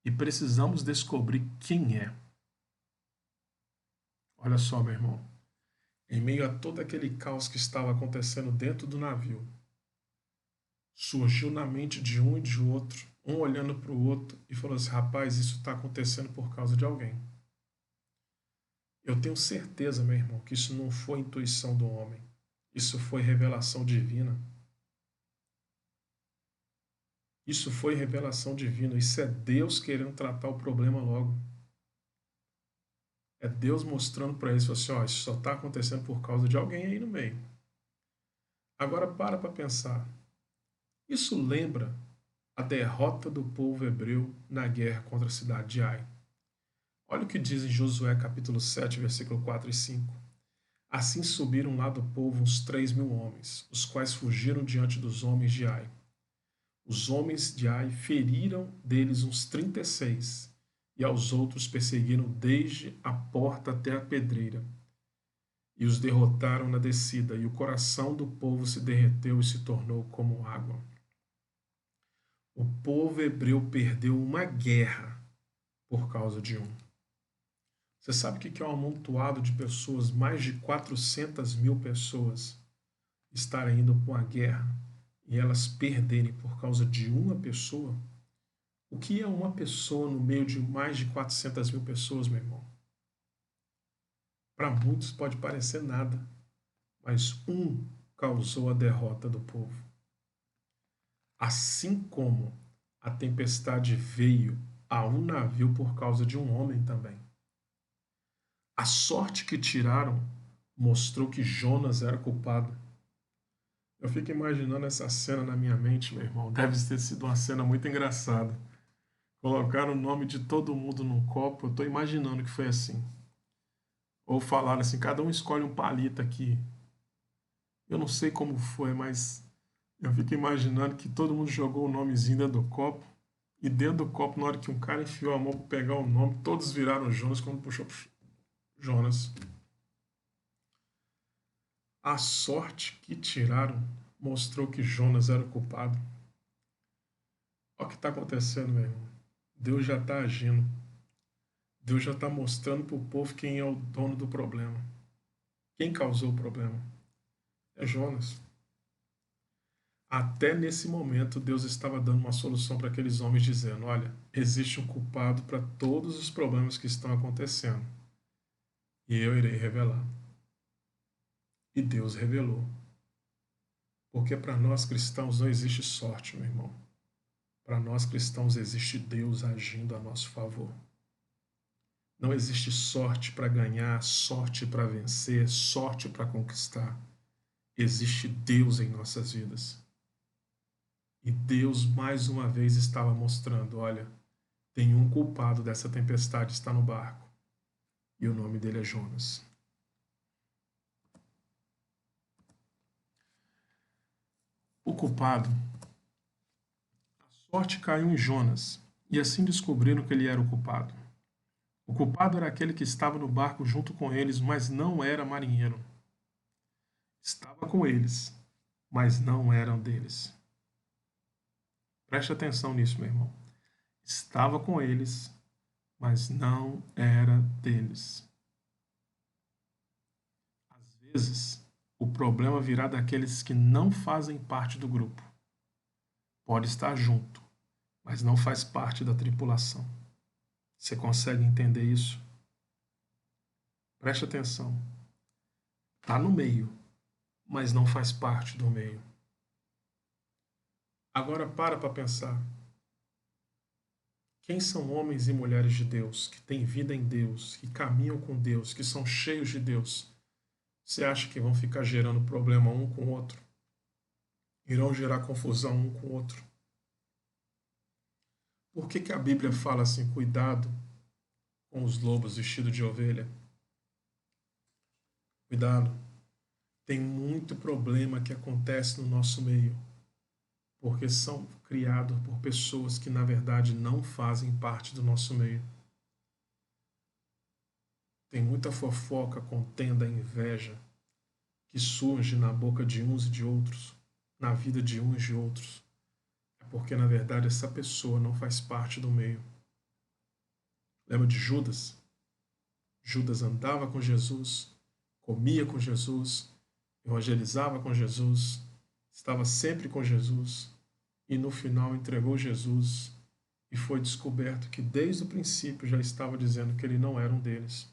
e precisamos descobrir quem é. Olha só, meu irmão, em meio a todo aquele caos que estava acontecendo dentro do navio, surgiu na mente de um e de outro, um olhando para o outro e falou assim: rapaz, isso está acontecendo por causa de alguém. Eu tenho certeza, meu irmão, que isso não foi intuição do homem. Isso foi revelação divina. Isso foi revelação divina. Isso é Deus querendo tratar o problema logo. É Deus mostrando para eles, assim, ó, isso só está acontecendo por causa de alguém aí no meio. Agora para pensar. Isso lembra a derrota do povo hebreu na guerra contra a cidade de Ai. Olha o que diz em Josué capítulo 7, versículo 4 e 5. Assim subiram lá do povo uns 3.000 homens, os quais fugiram diante dos homens de Ai. Os homens de Ai feriram deles uns 36, e aos outros perseguiram desde a porta até a pedreira. E os derrotaram na descida, e o coração do povo se derreteu e se tornou como água. O povo hebreu perdeu uma guerra por causa de um. Você sabe o que é um amontoado de pessoas, mais de 400.000 pessoas, estarem indo para uma guerra e elas perderem por causa de uma pessoa? O que é uma pessoa no meio de mais de 400.000 pessoas, meu irmão? Para muitos pode parecer nada, mas um causou a derrota do povo. Assim como a tempestade veio a um navio por causa de um homem também. A sorte que tiraram mostrou que Jonas era culpado. Eu fico imaginando essa cena na minha mente, meu irmão. Deve ter sido uma cena muito engraçada. Colocaram o nome de todo mundo num copo, eu estou imaginando que foi assim. Ou falaram assim, cada um escolhe um palito aqui. Eu não sei como foi, mas eu fico imaginando que todo mundo jogou o nomezinho dentro do copo. E dentro do copo, na hora que um cara enfiou a mão para pegar o nome, todos viraram Jonas quando puxou Jonas. A sorte que tiraram mostrou que Jonas era o culpado. Olha o que está acontecendo, meu irmão. Deus já está agindo. Deus já está mostrando para o povo quem é o dono do problema. Quem causou o problema? É Jonas. Até nesse momento, Deus estava dando uma solução para aqueles homens, dizendo: olha, existe um culpado para todos os problemas que estão acontecendo. E eu irei revelar. E Deus revelou. Porque para nós cristãos não existe sorte, meu irmão. Para nós cristãos existe Deus agindo a nosso favor. Não existe sorte para ganhar, sorte para vencer, sorte para conquistar. Existe Deus em nossas vidas. E Deus mais uma vez estava mostrando, olha, tem um culpado dessa tempestade, está no barco. E o nome dele é Jonas. O culpado, a sorte caiu em Jonas, e assim descobriram que ele era o culpado. O culpado era aquele que estava no barco junto com eles, mas não era marinheiro. Estava com eles, mas não eram deles. Preste atenção nisso, meu irmão. Estava com eles, mas não era deles. Às vezes, o problema virá daqueles que não fazem parte do grupo. Pode estar junto, mas não faz parte da tripulação. Você consegue entender isso? Preste atenção. Está no meio, mas não faz parte do meio. Agora para pensar. Quem são homens e mulheres de Deus, que têm vida em Deus, que caminham com Deus, que são cheios de Deus? Você acha que vão ficar gerando problema um com o outro? Irão gerar confusão um com o outro? Por que a Bíblia fala assim, cuidado com os lobos vestidos de ovelha? Cuidado. Tem muito problema que acontece no nosso meio, porque são criados por pessoas que, na verdade, não fazem parte do nosso meio. Tem muita fofoca, contenda, inveja que surge na boca de uns e de outros, na vida de uns e de outros. É porque, na verdade, essa pessoa não faz parte do meio. Lembra de Judas? Judas andava com Jesus, comia com Jesus, evangelizava com Jesus, estava sempre com Jesus e no final entregou Jesus e foi descoberto que desde o princípio já estava dizendo que ele não era um deles.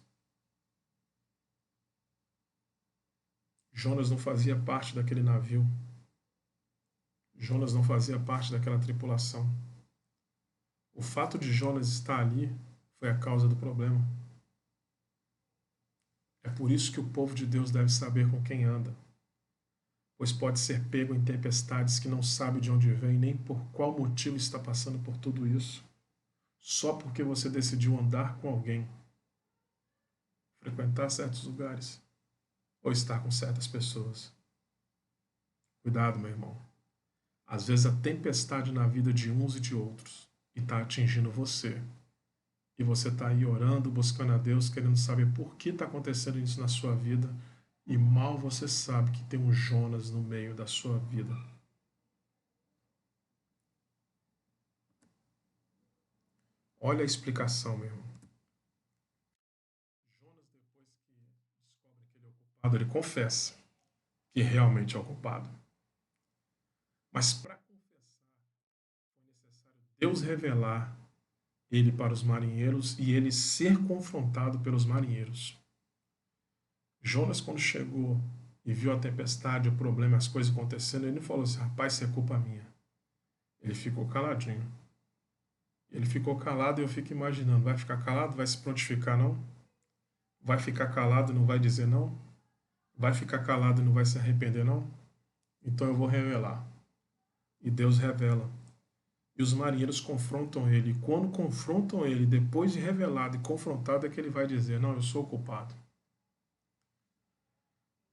Jonas não fazia parte daquele navio. Jonas não fazia parte daquela tripulação. O fato de Jonas estar ali foi a causa do problema. É por isso que o povo de Deus deve saber com quem anda, pois pode ser pego em tempestades que não sabe de onde vem nem por qual motivo está passando por tudo isso, só porque você decidiu andar com alguém, frequentar certos lugares ou estar com certas pessoas. Cuidado, meu irmão. Às vezes a tempestade na vida de uns e de outros e está atingindo você. E você está aí orando, buscando a Deus, querendo saber por que está acontecendo isso na sua vida. E mal você sabe que tem um Jonas no meio da sua vida. Olha a explicação, meu irmão. Jonas, depois que descobre que ele é o culpado, ele confessa que realmente é o culpado. Mas para confessar, foi necessário Deus revelar ele para os marinheiros e ele ser confrontado pelos marinheiros. Jonas, quando chegou e viu a tempestade, o problema, as coisas acontecendo, ele não falou assim, rapaz, isso é culpa minha. Ele ficou caladinho. Ele ficou calado e eu fico imaginando, vai ficar calado, vai se prontificar não? Vai ficar calado e não vai dizer não? Vai ficar calado e não vai se arrepender não? Então eu vou revelar. E Deus revela. E os marinheiros confrontam ele. E quando confrontam ele, depois de revelado e confrontado, é que ele vai dizer, não, eu sou o culpado.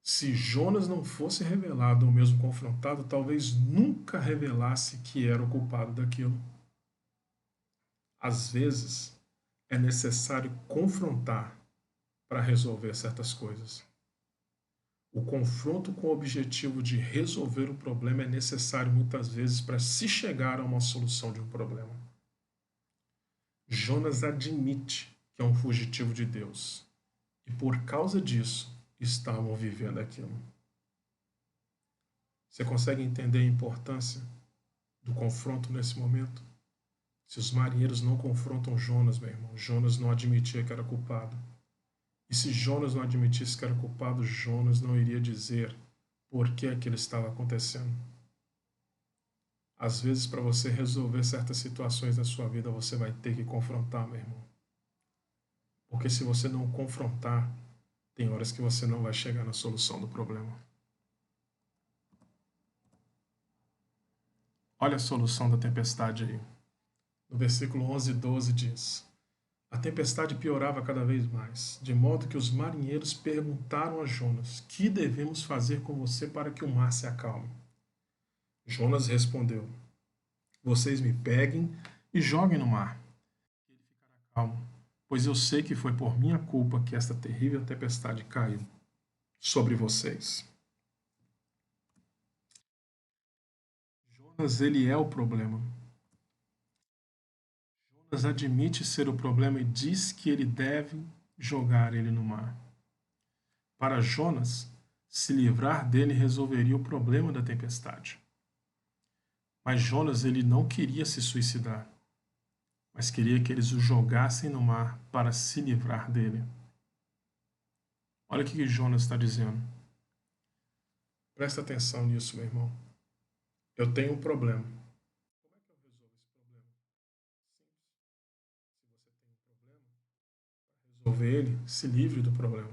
Se Jonas não fosse revelado ou mesmo confrontado, talvez nunca revelasse que era o culpado daquilo. Às vezes, é necessário confrontar para resolver certas coisas. O confronto com o objetivo de resolver o problema é necessário muitas vezes para se chegar a uma solução de um problema. Jonas admite que é um fugitivo de Deus e por causa disso estavam vivendo aquilo. Você consegue entender a importância do confronto nesse momento? Se os marinheiros não confrontam Jonas, meu irmão, Jonas não admitia que era culpado. E se Jonas não admitisse que era culpado, Jonas não iria dizer por que aquilo estava acontecendo. Às vezes, para você resolver certas situações da sua vida, você vai ter que confrontar, meu irmão. Porque se você não confrontar, tem horas que você não vai chegar na solução do problema. Olha a solução da tempestade aí. No versículo 11 e 12 diz: a tempestade piorava cada vez mais, de modo que os marinheiros perguntaram a Jonas: que devemos fazer com você para que o mar se acalme? Jonas respondeu: vocês me peguem e joguem no mar. Ele ficará calmo, pois eu sei que foi por minha culpa que esta terrível tempestade caiu sobre vocês. Jonas, ele é o problema. Jonas admite ser o problema e diz que ele deve jogar ele no mar. Para Jonas, se livrar dele resolveria o problema da tempestade. Mas Jonas ele não queria se suicidar, mas queria que eles o jogassem no mar para se livrar dele. Olha o que Jonas está dizendo. Presta atenção nisso, meu irmão. Eu tenho um problema. Como é que eu resolvo esse problema? Simples. Se você tem um problema, para resolver ele, se livre do problema.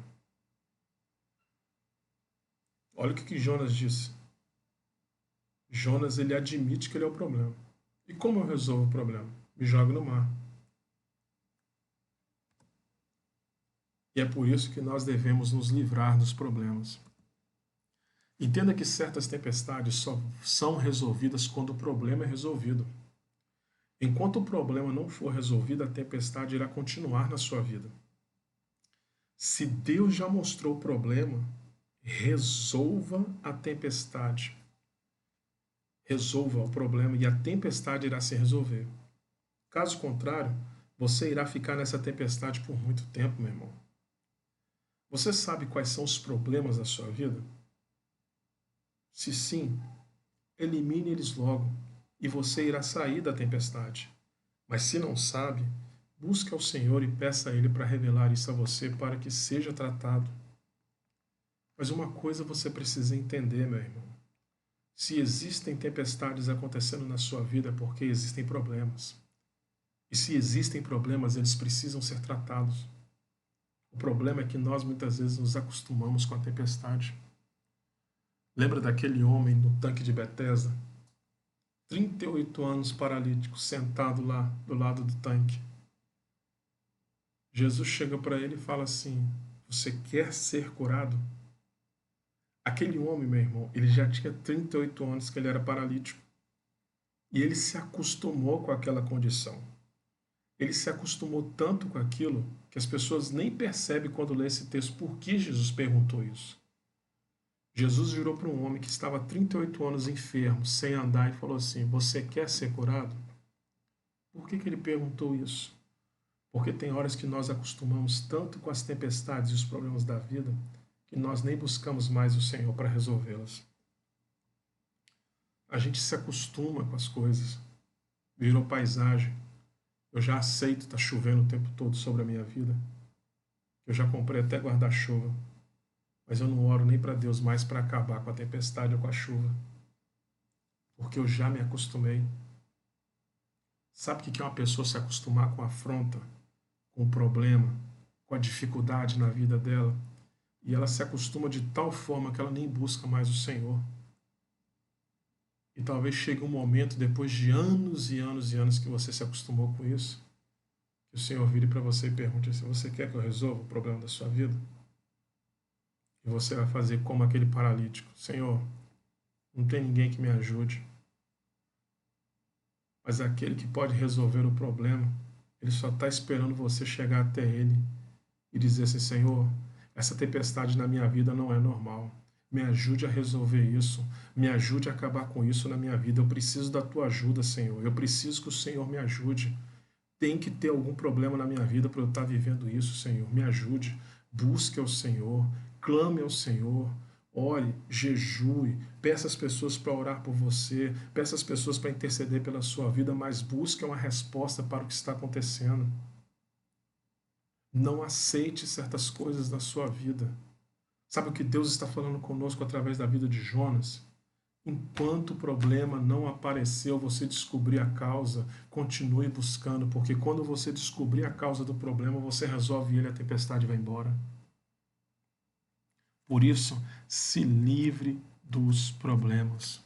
Olha o que Jonas disse. Jonas ele admite que ele é o problema. E como eu resolvo o problema? Me jogo no mar. E é por isso que nós devemos nos livrar dos problemas. Entenda que certas tempestades só são resolvidas quando o problema é resolvido. Enquanto o problema não for resolvido, a tempestade irá continuar na sua vida. Se Deus já mostrou o problema, resolva a tempestade. Resolva o problema e a tempestade irá se resolver. Caso contrário, você irá ficar nessa tempestade por muito tempo, meu irmão. Você sabe quais são os problemas da sua vida? Se sim, elimine eles logo e você irá sair da tempestade. Mas se não sabe, busque ao Senhor e peça a Ele para revelar isso a você para que seja tratado. Mas uma coisa você precisa entender, meu irmão. Se existem tempestades acontecendo na sua vida é porque existem problemas. E se existem problemas, eles precisam ser tratados. O problema é que nós muitas vezes nos acostumamos com a tempestade. Lembra daquele homem no tanque de Betesda? 38 anos paralítico, sentado lá do lado do tanque. Jesus chega para ele e fala assim: você quer ser curado? Aquele homem, meu irmão, ele já tinha 38 anos que ele era paralítico. E ele se acostumou com aquela condição. Ele se acostumou tanto com aquilo que as pessoas nem percebem quando lê esse texto por que Jesus perguntou isso. Jesus virou para um homem que estava há 38 anos enfermo, sem andar, e falou assim: você quer ser curado? Por que ele perguntou isso? Porque tem horas que nós acostumamos tanto com as tempestades e os problemas da vida que nós nem buscamos mais o Senhor para resolvê-las. A gente se acostuma com as coisas, virou paisagem. Eu já aceito estar chovendo o tempo todo sobre a minha vida. Eu já comprei até guarda-chuva. Mas eu não oro nem para Deus mais para acabar com a tempestade ou com a chuva. Porque eu já me acostumei. Sabe o que é uma pessoa se acostumar com a afronta, com o problema, com a dificuldade na vida dela? E ela se acostuma de tal forma que ela nem busca mais o Senhor. E talvez chegue um momento, depois de anos e anos e anos que você se acostumou com isso, que o Senhor vire para você e pergunte assim: você quer que eu resolva o problema da sua vida? E você vai fazer como aquele paralítico: Senhor, não tem ninguém que me ajude. Mas aquele que pode resolver o problema, ele só está esperando você chegar até ele e dizer assim: Senhor, essa tempestade na minha vida não é normal. Me ajude a resolver isso. Me ajude a acabar com isso na minha vida. Eu preciso da tua ajuda, Senhor. Eu preciso que o Senhor me ajude. Tem que ter algum problema na minha vida para eu estar vivendo isso, Senhor. Me ajude. Busque ao Senhor. Clame ao Senhor. Ore, jejue, peça as pessoas para orar por você, peça as pessoas para interceder pela sua vida, mas busque uma resposta para o que está acontecendo. Não aceite certas coisas na sua vida. Sabe o que Deus está falando conosco através da vida de Jonas? Enquanto o problema não apareceu, você descobrir a causa, continue buscando, porque quando você descobrir a causa do problema, você resolve ele, a tempestade vai embora. Por isso, se livre dos problemas.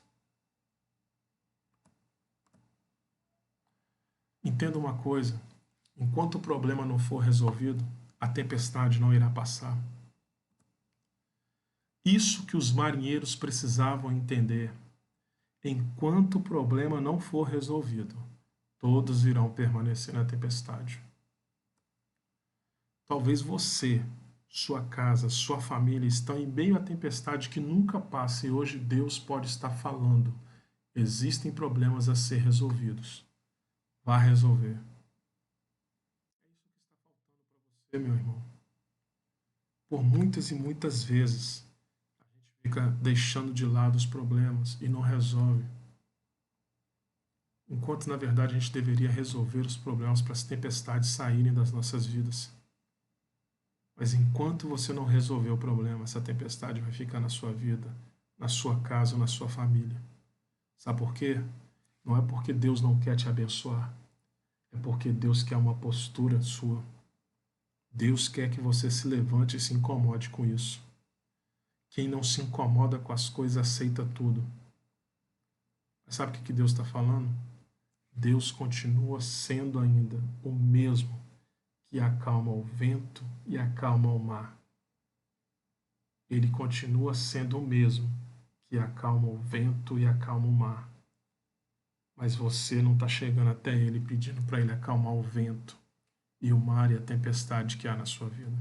Entenda uma coisa: enquanto o problema não for resolvido, a tempestade não irá passar. Isso que os marinheiros precisavam entender. Enquanto o problema não for resolvido, todos irão permanecer na tempestade. Talvez você, sua casa, sua família estão em meio à tempestade que nunca passa e hoje Deus pode estar falando: existem problemas a ser resolvidos. Vá resolver. Meu irmão, por muitas e muitas vezes, a gente fica deixando de lado os problemas e não resolve. Enquanto, na verdade, a gente deveria resolver os problemas para as tempestades saírem das nossas vidas. Mas enquanto você não resolver o problema, essa tempestade vai ficar na sua vida, na sua casa ou na sua família. Sabe por quê? Não é porque Deus não quer te abençoar, é porque Deus quer uma postura sua. Deus quer que você se levante e se incomode com isso. Quem não se incomoda com as coisas aceita tudo. Mas sabe o que Deus está falando? Deus continua sendo ainda o mesmo que acalma o vento e acalma o mar. Ele continua sendo o mesmo que acalma o vento e acalma o mar. Mas você não está chegando até ele pedindo para ele acalmar o vento e o mar e a tempestade que há na sua vida.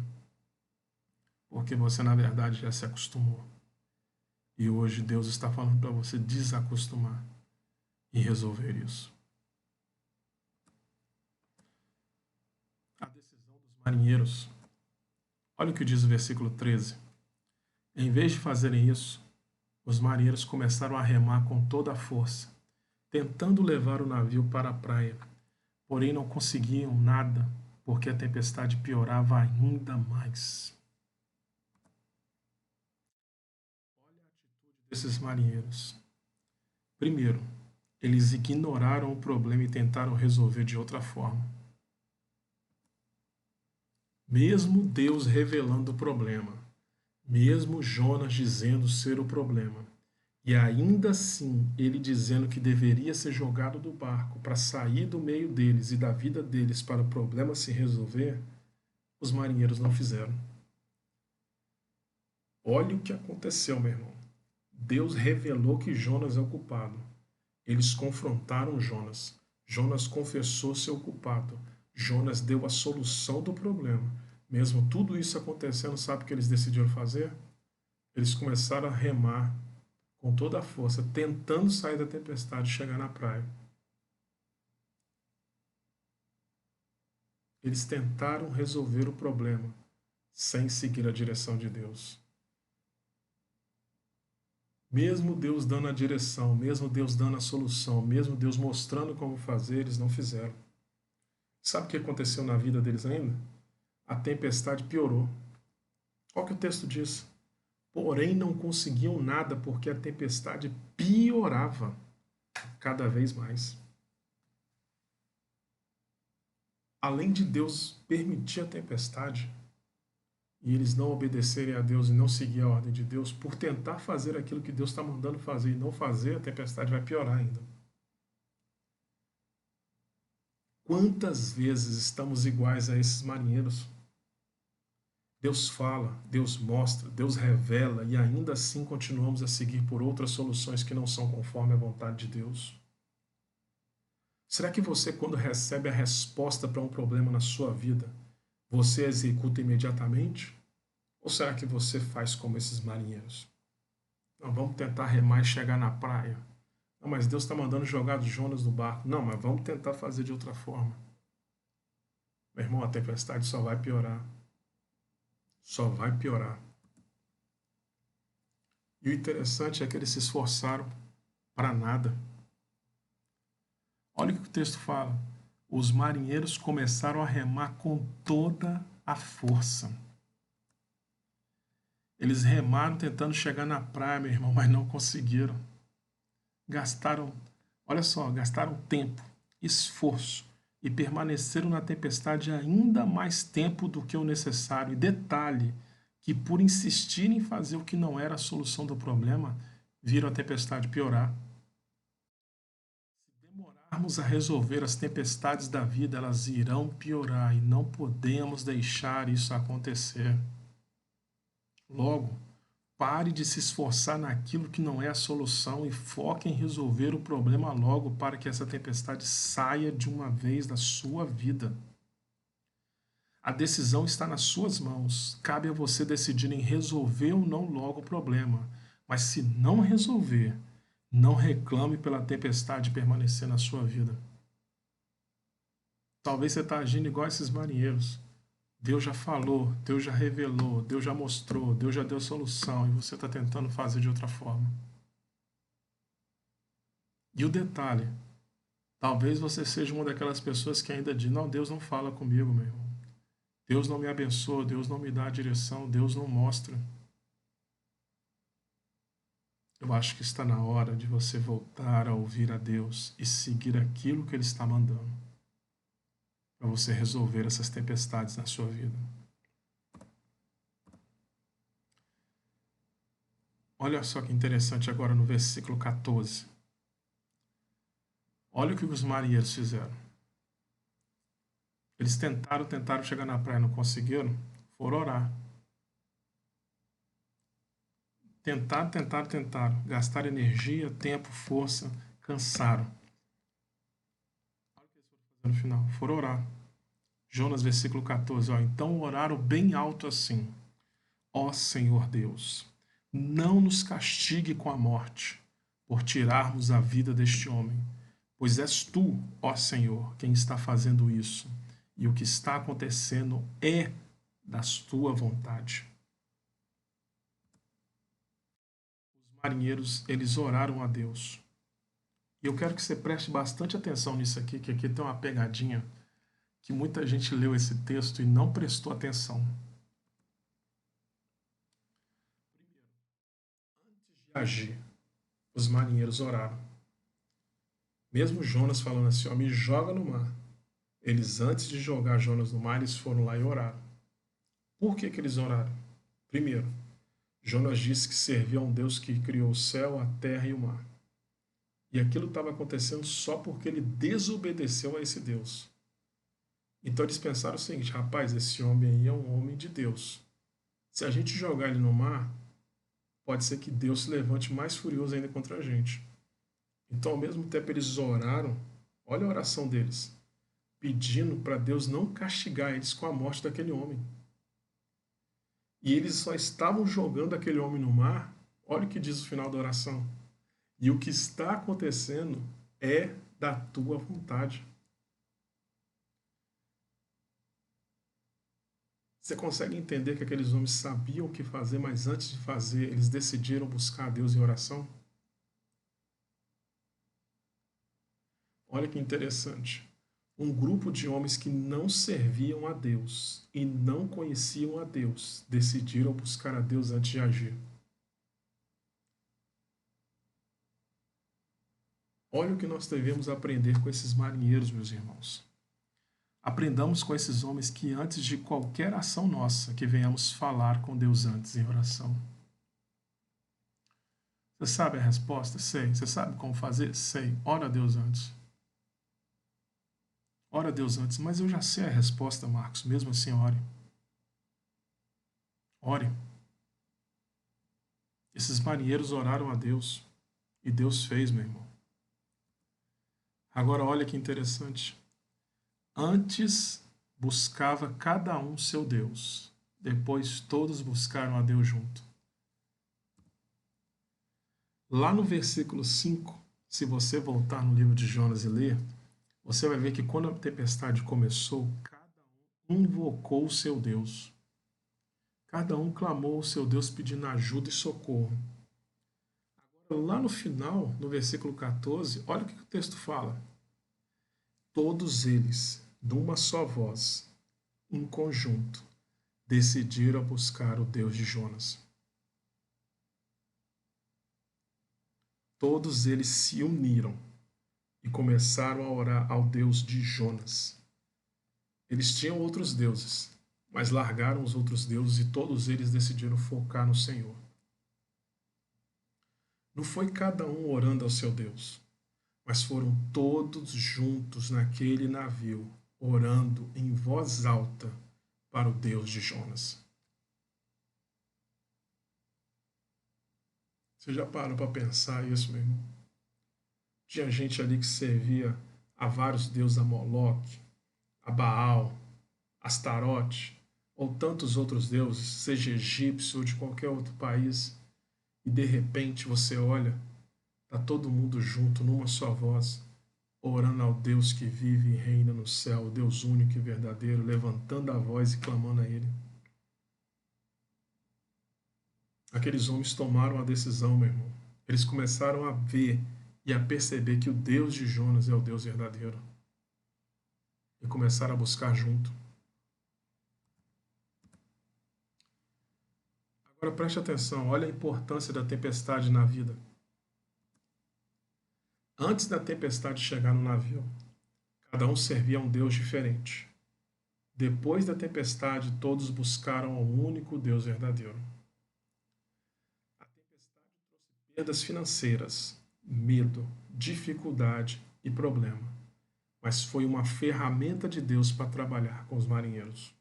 Porque você, na verdade, já se acostumou. E hoje Deus está falando para você desacostumar e resolver isso. A decisão dos marinheiros. Olha o que diz o versículo 13. Em vez de fazerem isso, os marinheiros começaram a remar com toda a força, tentando levar o navio para a praia. Porém, não conseguiam nada, porque a tempestade piorava ainda mais. Olha a atitude desses marinheiros. Primeiro, eles ignoraram o problema e tentaram resolver de outra forma. Mesmo Deus revelando o problema, mesmo Jonas dizendo ser o problema, e ainda assim ele dizendo que deveria ser jogado do barco para sair do meio deles e da vida deles para o problema se resolver, os marinheiros não fizeram. Olha o que aconteceu, meu irmão. Deus revelou que Jonas é o culpado. Eles confrontaram Jonas. Jonas confessou ser o culpado. Jonas deu a solução do problema. Mesmo tudo isso acontecendo, sabe o que eles decidiram fazer? Eles começaram a remar com toda a força, tentando sair da tempestade e chegar na praia. Eles tentaram resolver o problema sem seguir a direção de Deus. Mesmo Deus dando a direção, mesmo Deus dando a solução, mesmo Deus mostrando como fazer, eles não fizeram. Sabe o que aconteceu na vida deles ainda? A tempestade piorou. Olha o que o texto diz. Porém, não conseguiam nada porque a tempestade piorava cada vez mais. Além de Deus permitir a tempestade, e eles não obedecerem a Deus e não seguir a ordem de Deus, por tentar fazer aquilo que Deus está mandando fazer e não fazer, a tempestade vai piorar ainda. Quantas vezes estamos iguais a esses marinheiros? Deus fala, Deus mostra, Deus revela e ainda assim continuamos a seguir por outras soluções que não são conforme a vontade de Deus? Será que você, quando recebe a resposta para um problema na sua vida, você executa imediatamente? Ou será que você faz como esses marinheiros? Não, vamos tentar remar e chegar na praia. Não, mas Deus está mandando jogar Jonas no barco. Não, mas vamos tentar fazer de outra forma. Meu irmão, a tempestade só vai piorar. Só vai piorar. E o interessante é que eles se esforçaram para nada. Olha o que o texto fala. Os marinheiros começaram a remar com toda a força. Eles remaram tentando chegar na praia, meu irmão, mas não conseguiram. Gastaram, olha só, gastaram tempo, esforço e permaneceram na tempestade ainda mais tempo do que o necessário. E detalhe, que por insistirem em fazer o que não era a solução do problema, viram a tempestade piorar. Se demorarmos a resolver as tempestades da vida, elas irão piorar e não podemos deixar isso acontecer. Logo, pare de se esforçar naquilo que não é a solução e foque em resolver o problema logo para que essa tempestade saia de uma vez da sua vida. A decisão está nas suas mãos. Cabe a você decidir em resolver ou não logo o problema. Mas se não resolver, não reclame pela tempestade permanecer na sua vida. Talvez você está agindo igual esses marinheiros. Deus já falou, Deus já revelou, Deus já mostrou, Deus já deu solução e você está tentando fazer de outra forma. E o detalhe, talvez você seja uma daquelas pessoas que ainda diz: não, Deus não fala comigo, meu irmão. Deus não me abençoa, Deus não me dá a direção, Deus não mostra. Eu acho que está na hora de você voltar a ouvir a Deus e seguir aquilo que Ele está mandando para você resolver essas tempestades na sua vida. Olha só que interessante agora no versículo 14. Olha o que os marinheiros fizeram. Eles tentaram chegar na praia, não conseguiram, foram orar. Tentaram. Gastaram energia, tempo, força, cansaram. Olha o que eles foram fazer no final. Foram orar. Jonas, versículo 14. Ó, então oraram bem alto assim: ó Senhor Deus, não nos castigue com a morte, por tirarmos a vida deste homem, pois és tu, ó Senhor, quem está fazendo isso, e o que está acontecendo é da tua vontade. Os marinheiros, eles oraram a Deus. E eu quero que você preste bastante atenção nisso aqui, que aqui tem uma pegadinha que muita gente leu esse texto e não prestou atenção. Antes de agir, os marinheiros oraram. Mesmo Jonas falando assim: ó, me joga no mar. Eles, antes de jogar Jonas no mar, eles foram lá e oraram. Por que eles oraram? Primeiro, Jonas disse que servia a um Deus que criou o céu, a terra e o mar. E aquilo estava acontecendo só porque ele desobedeceu a esse Deus. Então eles pensaram o seguinte: rapaz, esse homem aí é um homem de Deus. Se a gente jogar ele no mar, pode ser que Deus se levante mais furioso ainda contra a gente. Então, ao mesmo tempo, eles oraram, olha a oração deles, pedindo para Deus não castigar eles com a morte daquele homem. E eles só estavam jogando aquele homem no mar, olha o que diz o final da oração: e o que está acontecendo é da tua vontade. Você consegue entender que aqueles homens sabiam o que fazer, mas antes de fazer, eles decidiram buscar a Deus em oração? Olha que interessante. Um grupo de homens que não serviam a Deus e não conheciam a Deus decidiram buscar a Deus antes de agir. Olha o que nós devemos aprender com esses marinheiros, meus irmãos. Aprendamos com esses homens que antes de qualquer ação nossa, que venhamos falar com Deus antes em oração. Você sabe a resposta? Sei. Você sabe como fazer? Sei. Ora a Deus antes. Ora a Deus antes. Mas eu já sei a resposta, Marcos. Mesmo assim, ore. Ore. Esses marinheiros oraram a Deus. E Deus fez, meu irmão. Agora, olha que interessante. Antes buscava cada um seu Deus. Depois todos buscaram a Deus junto. Lá no versículo 5, se você voltar no livro de Jonas e ler, você vai ver que quando a tempestade começou, cada um invocou o seu Deus. Cada um clamou ao seu Deus pedindo ajuda e socorro. Agora, lá no final, no versículo 14, olha o que o texto fala. Todos eles, de uma só voz, em conjunto, decidiram buscar o Deus de Jonas. Todos eles se uniram e começaram a orar ao Deus de Jonas. Eles tinham outros deuses, mas largaram os outros deuses e todos eles decidiram focar no Senhor. Não foi cada um orando ao seu Deus, mas foram todos juntos naquele navio, orando em voz alta para o Deus de Jonas. Você já parou para pensar isso, meu irmão? Tinha gente ali que servia a vários deuses, a Moloque, a Baal, Astarote, ou tantos outros deuses, seja egípcio ou de qualquer outro país, e de repente você olha, está todo mundo junto numa só voz, orando ao Deus que vive e reina no céu, o Deus único e verdadeiro, levantando a voz e clamando a Ele. Aqueles homens tomaram a decisão, meu irmão. Eles começaram a ver e a perceber que o Deus de Jonas é o Deus verdadeiro. E começaram a buscar junto. Agora preste atenção, olha a importância da tempestade na vida. Antes da tempestade chegar no navio, cada um servia a um Deus diferente. Depois da tempestade, todos buscaram ao único Deus verdadeiro. A tempestade trouxe perdas financeiras, medo, dificuldade e problema, mas foi uma ferramenta de Deus para trabalhar com os marinheiros.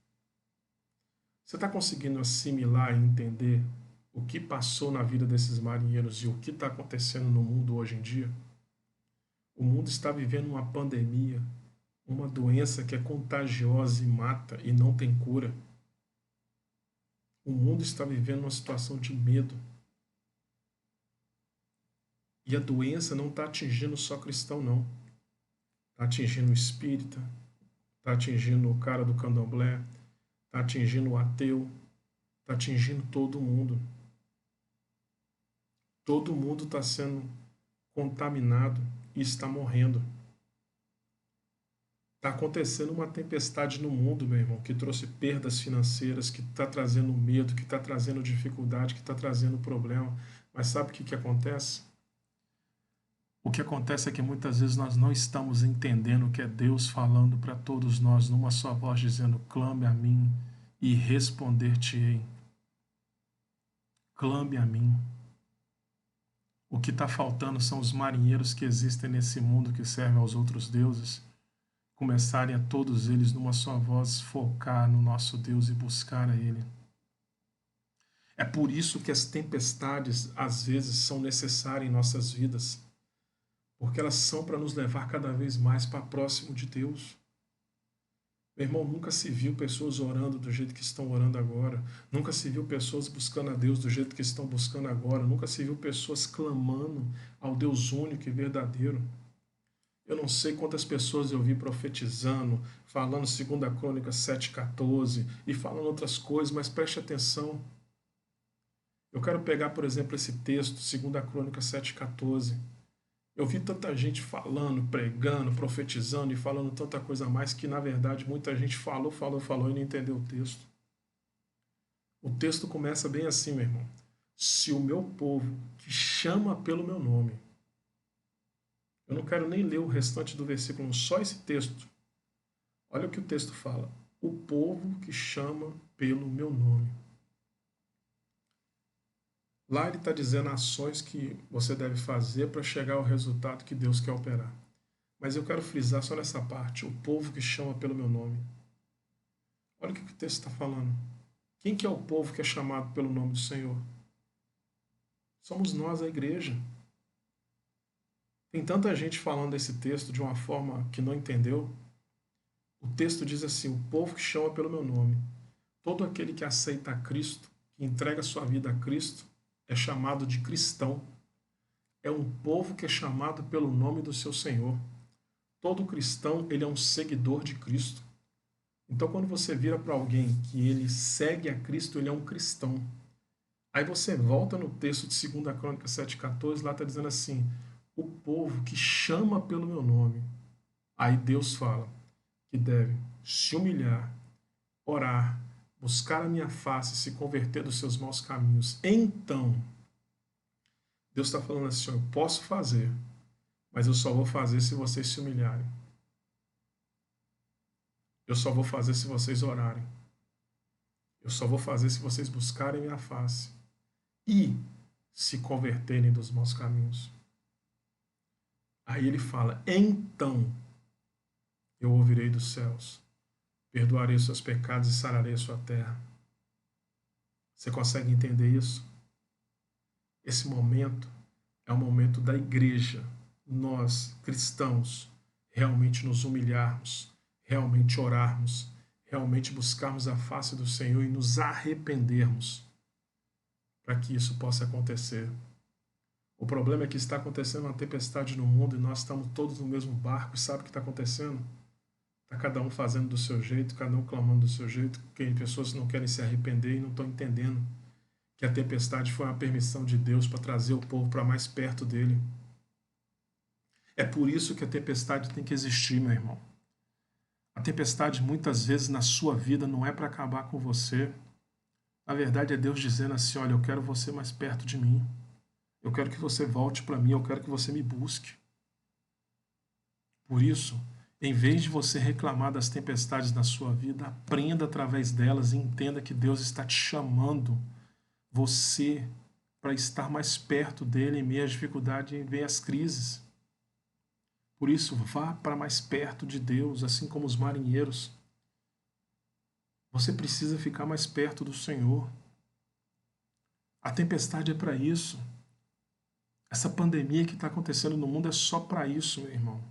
Você está conseguindo assimilar e entender o que passou na vida desses marinheiros e o que está acontecendo no mundo hoje em dia? O mundo está vivendo uma pandemia, uma doença que é contagiosa e mata e não tem cura. O mundo está vivendo uma situação de medo. E a doença não está atingindo só cristão, não. Está atingindo o espírita, está atingindo o cara do candomblé, está atingindo o ateu, está atingindo todo mundo. Todo mundo está sendo contaminado e está morrendo. Está acontecendo uma tempestade no mundo, meu irmão, que trouxe perdas financeiras, que está trazendo medo, que está trazendo dificuldade, que está trazendo problema. Mas sabe o que acontece? O que acontece é que muitas vezes nós não estamos entendendo o que é Deus falando para todos nós numa só voz, dizendo: clame a mim e responder-te-ei. Clame a mim. O que está faltando são os marinheiros que existem nesse mundo que servem aos outros deuses começarem a todos eles numa só voz focar no nosso Deus e buscar a Ele. É por isso que as tempestades às vezes são necessárias em nossas vidas, porque elas são para nos levar cada vez mais para próximo de Deus. Meu irmão, nunca se viu pessoas orando do jeito que estão orando agora, nunca se viu pessoas buscando a Deus do jeito que estão buscando agora, nunca se viu pessoas clamando ao Deus único e verdadeiro. Eu não sei quantas pessoas eu vi profetizando, falando 2 Crônicas 7,14 e falando outras coisas, mas preste atenção. Eu quero pegar, por exemplo, esse texto, 2 Crônicas 7,14. Eu vi tanta gente falando, pregando, profetizando e falando tanta coisa a mais que, na verdade, muita gente falou e não entendeu o texto. O texto começa bem assim, meu irmão. Se o meu povo, que chama pelo meu nome. Eu não quero nem ler o restante do versículo, só esse texto. Olha o que o texto fala. O povo que chama pelo meu nome. Lá ele está dizendo ações que você deve fazer para chegar ao resultado que Deus quer operar. Mas eu quero frisar só nessa parte. O povo que chama pelo meu nome. Olha o que o texto está falando. Quem que é o povo que é chamado pelo nome do Senhor? Somos nós, a igreja. Tem tanta gente falando esse texto de uma forma que não entendeu. O texto diz assim: o povo que chama pelo meu nome. Todo aquele que aceita a Cristo, que entrega sua vida a Cristo, é chamado de cristão. É um povo que é chamado pelo nome do seu Senhor. Todo cristão, ele é um seguidor de Cristo. Então, quando você vira para alguém que ele segue a Cristo, ele é um cristão. Aí você volta no texto de 2 Crônicas 7,14, lá está dizendo assim: o povo que chama pelo meu nome. Aí Deus fala que deve se humilhar, orar, buscar a minha face, se converter dos seus maus caminhos. Então, Deus está falando assim: eu posso fazer, mas eu só vou fazer se vocês se humilharem. Eu só vou fazer se vocês orarem. Eu só vou fazer se vocês buscarem minha face e se converterem dos maus caminhos. Aí ele fala: então eu ouvirei dos céus, perdoarei os seus pecados e sararei a sua terra. Você consegue entender isso? Esse momento é o momento da igreja, nós, cristãos, realmente nos humilharmos, realmente orarmos, realmente buscarmos a face do Senhor e nos arrependermos para que isso possa acontecer. O problema é que está acontecendo uma tempestade no mundo e nós estamos todos no mesmo barco. E sabe o que está acontecendo? Está cada um fazendo do seu jeito, cada um clamando do seu jeito. Tem pessoas que não querem se arrepender e não estão entendendo que a tempestade foi uma permissão de Deus para trazer o povo para mais perto dele. É por isso que a tempestade tem que existir, meu irmão. A tempestade, muitas vezes, na sua vida, não é para acabar com você. Na verdade, é Deus dizendo assim: olha, eu quero você mais perto de mim. Eu quero que você volte para mim. Eu quero que você me busque. Por isso, em vez de você reclamar das tempestades na sua vida, aprenda através delas e entenda que Deus está te chamando você para estar mais perto dele em meio às dificuldades, em meio às crises. Por isso, vá para mais perto de Deus, assim como os marinheiros. Você precisa ficar mais perto do Senhor. A tempestade é para isso. Essa pandemia que está acontecendo no mundo é só para isso, meu irmão.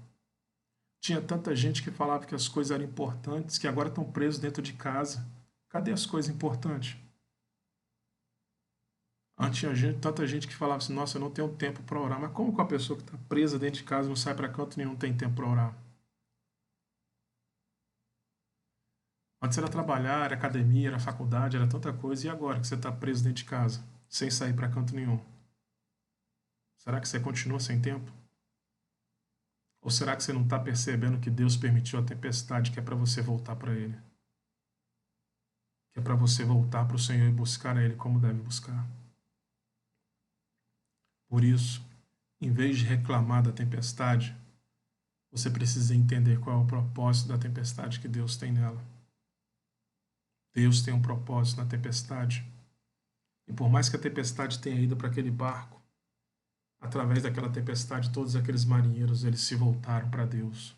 Tinha tanta gente que falava que as coisas eram importantes, que agora estão presos dentro de casa. Cadê as coisas importantes? Antes tinha tanta gente que falava assim: nossa, eu não tenho tempo para orar. Mas como que a pessoa que está presa dentro de casa não sai para canto nenhum tem tempo para orar? Antes era trabalhar, era academia, era faculdade, era tanta coisa. E agora que você está preso dentro de casa, sem sair para canto nenhum? Será que você continua sem tempo? Ou será que você não está percebendo que Deus permitiu a tempestade que é para você voltar para Ele? Que é para você voltar para o Senhor e buscar a Ele como deve buscar? Por isso, em vez de reclamar da tempestade, você precisa entender qual é o propósito da tempestade que Deus tem nela. Deus tem um propósito na tempestade. E por mais que a tempestade tenha ido para aquele barco, através daquela tempestade, todos aqueles marinheiros, eles se voltaram para Deus.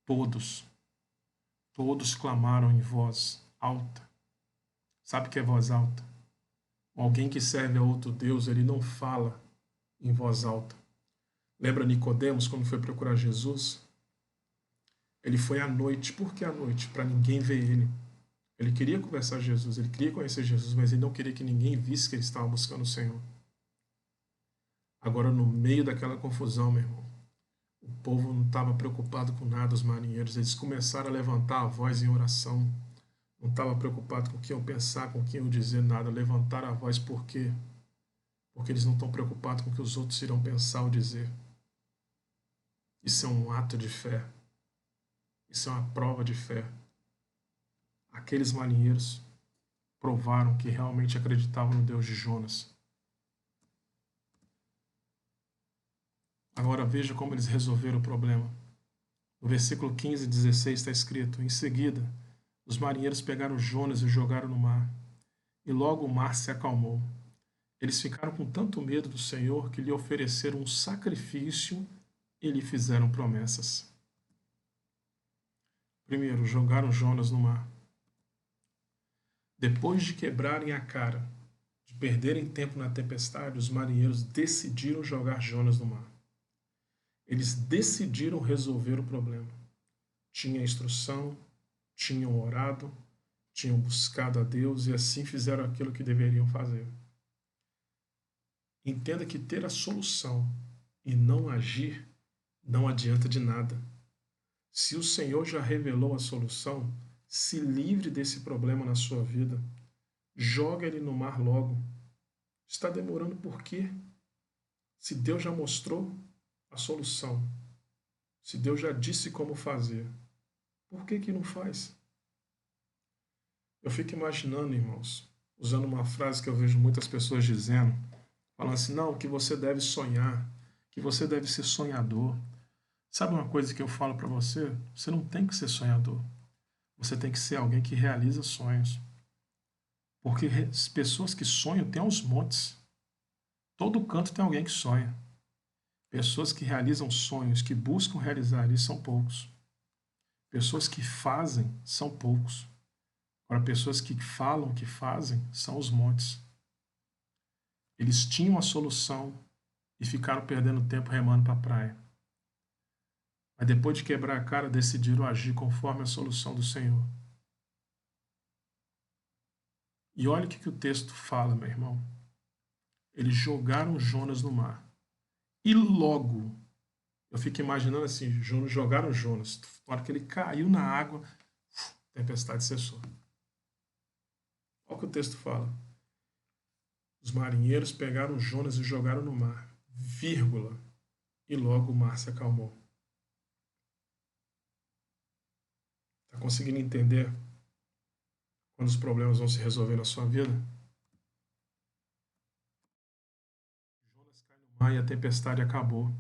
Todos, todos clamaram em voz alta. Sabe o que é voz alta? Alguém que serve a outro Deus, ele não fala em voz alta. Lembra Nicodemos quando foi procurar Jesus? Ele foi à noite. Por que à noite? Para ninguém ver ele. Ele queria conversar com Jesus, ele queria conhecer Jesus, mas ele não queria que ninguém visse que ele estava buscando o Senhor. Agora, no meio daquela confusão, meu irmão, o povo não estava preocupado com nada, os marinheiros. Eles começaram a levantar a voz em oração. Não estava preocupado com o que iam pensar, com o que iam dizer, nada. Levantaram a voz por quê? Porque eles não estão preocupados com o que os outros irão pensar ou dizer. Isso é um ato de fé. Isso é uma prova de fé. Aqueles marinheiros provaram que realmente acreditavam no Deus de Jonas. Agora veja como eles resolveram o problema. No versículo 15 e 16 está escrito: em seguida, os marinheiros pegaram Jonas e o jogaram no mar. E logo o mar se acalmou. Eles ficaram com tanto medo do Senhor que lhe ofereceram um sacrifício e lhe fizeram promessas. Primeiro, jogaram Jonas no mar. Depois de quebrarem a cara, de perderem tempo na tempestade, os marinheiros decidiram jogar Jonas no mar. Eles decidiram resolver o problema. Tinha instrução, tinham orado, tinham buscado a Deus e assim fizeram aquilo que deveriam fazer. Entenda que ter a solução e não agir não adianta de nada. Se o Senhor já revelou a solução, se livre desse problema na sua vida. Joga ele no mar logo. Está demorando por quê? Se Deus já mostrou a solução, se Deus já disse como fazer, por que que não faz? Eu fico imaginando, irmãos, usando uma frase que eu vejo muitas pessoas dizendo, falando assim: não, que você deve sonhar, que você deve ser sonhador. Sabe uma coisa que eu falo para você? Você não tem que ser sonhador. Você tem que ser alguém que realiza sonhos. Porque pessoas que sonham tem aos montes. Todo canto tem alguém que sonha. Pessoas que realizam sonhos, que buscam realizar isso, são poucos. Pessoas que fazem são poucos. Agora, pessoas que falam que fazem são os montes. Eles tinham a solução e ficaram perdendo tempo remando para a praia. Mas depois de quebrar a cara, decidiram agir conforme a solução do Senhor. E olha o que o texto fala, meu irmão. Eles jogaram Jonas no mar. E logo, eu fico imaginando assim, jogaram Jonas. Na hora que ele caiu na água, a tempestade cessou. Olha o que o texto fala. Os marinheiros pegaram Jonas e jogaram no mar, vírgula, e logo o mar se acalmou. Está conseguindo entender quando os problemas vão se resolver na sua vida? Jonas cai no mar e a tempestade acabou.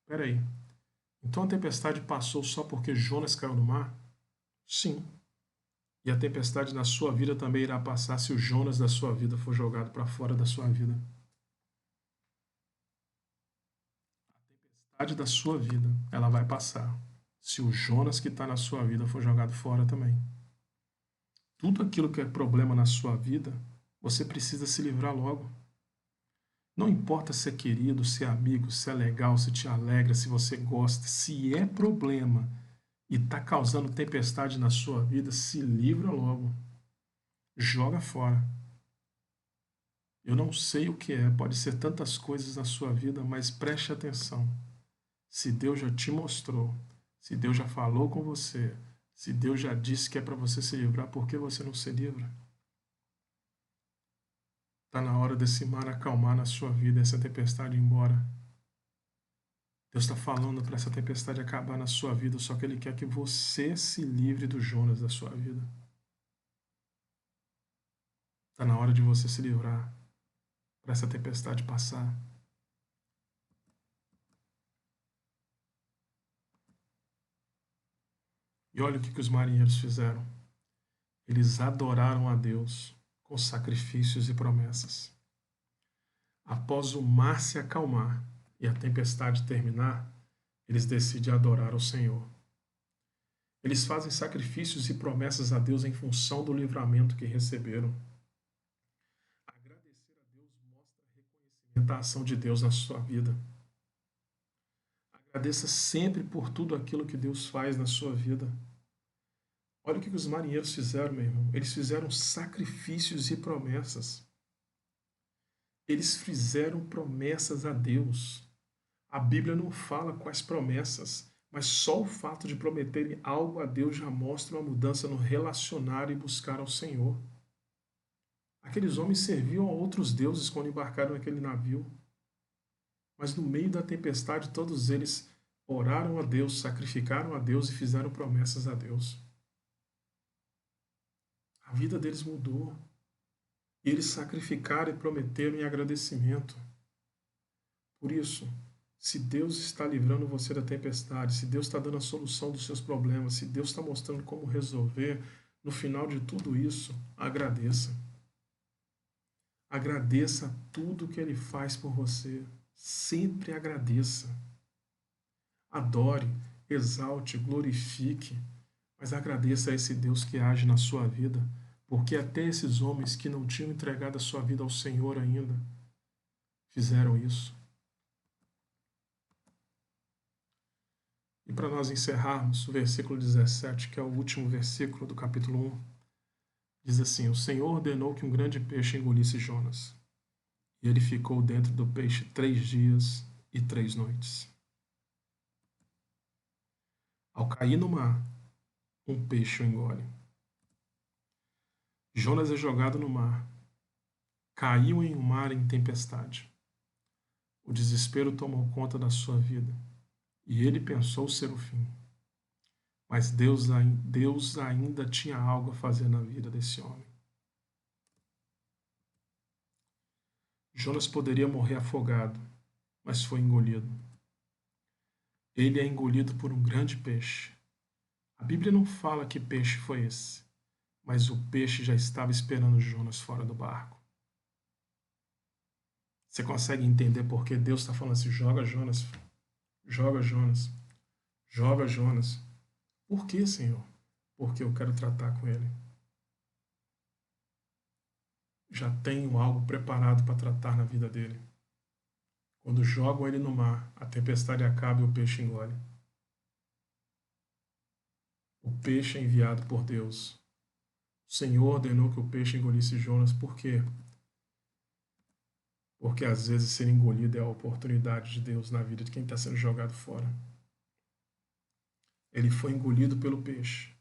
Espera aí. Então a tempestade passou só porque Jonas caiu no mar? Sim. E a tempestade na sua vida também irá passar se o Jonas da sua vida for jogado para fora da sua vida. A tempestade da sua vida, ela vai passar se o Jonas que está na sua vida for jogado fora também. Tudo aquilo que é problema na sua vida, você precisa se livrar logo. Não importa se é querido, se é amigo, se é legal, se te alegra, se você gosta, se é problema e está causando tempestade na sua vida, se livra logo. Joga fora. Eu não sei o que é, pode ser tantas coisas na sua vida, mas preste atenção. Se Deus já te mostrou, se Deus já falou com você, se Deus já disse que é para você se livrar, por que você não se livra? Está na hora desse mar acalmar na sua vida, essa tempestade ir embora. Deus está falando para essa tempestade acabar na sua vida, só que Ele quer que você se livre do Jonas da sua vida. Está na hora de você se livrar para essa tempestade passar. E olha o que os marinheiros fizeram. Eles adoraram a Deus com sacrifícios e promessas. Após o mar se acalmar e a tempestade terminar, eles decidem adorar ao Senhor. Eles fazem sacrifícios e promessas a Deus em função do livramento que receberam. Agradecer a Deus mostra reconhecimento da ação de Deus na sua vida. Agradeça sempre por tudo aquilo que Deus faz na sua vida. Olha o que os marinheiros fizeram, meu irmão. Eles fizeram sacrifícios e promessas. Eles fizeram promessas a Deus. A Bíblia não fala quais promessas, mas só o fato de prometerem algo a Deus já mostra uma mudança no relacionar e buscar ao Senhor. Aqueles homens serviam a outros deuses quando embarcaram naquele navio. Mas no meio da tempestade, todos eles oraram a Deus, sacrificaram a Deus e fizeram promessas a Deus. A vida deles mudou. E eles sacrificaram e prometeram em agradecimento. Por isso, se Deus está livrando você da tempestade, se Deus está dando a solução dos seus problemas, se Deus está mostrando como resolver, no final de tudo isso, agradeça. Agradeça tudo que Ele faz por você. Sempre agradeça. Adore, exalte, glorifique, mas agradeça a esse Deus que age na sua vida, porque até esses homens que não tinham entregado a sua vida ao Senhor ainda, fizeram isso. E para nós encerrarmos, o versículo 17, que é o último versículo do capítulo 1, diz assim: O Senhor ordenou que um grande peixe engolisse Jonas. E ele ficou dentro do peixe 3 dias e 3 noites. Ao cair no mar, um peixe o engole. Jonas é jogado no mar. Caiu em um mar em tempestade. O desespero tomou conta da sua vida. E ele pensou ser o fim. Mas Deus ainda tinha algo a fazer na vida desse homem. Jonas poderia morrer afogado, mas foi engolido. Ele é engolido por um grande peixe. A Bíblia não fala que peixe foi esse, mas o peixe já estava esperando Jonas fora do barco. Você consegue entender por que Deus está falando assim: joga Jonas, joga Jonas, joga Jonas. Por que, Senhor? Porque eu quero tratar com ele. Já tenho algo preparado para tratar na vida dele. Quando jogam ele no mar, a tempestade acaba e o peixe engole. O peixe é enviado por Deus. O Senhor ordenou que o peixe engolisse Jonas. Por quê? Porque às vezes ser engolido é a oportunidade de Deus na vida de quem está sendo jogado fora. Ele foi engolido pelo peixe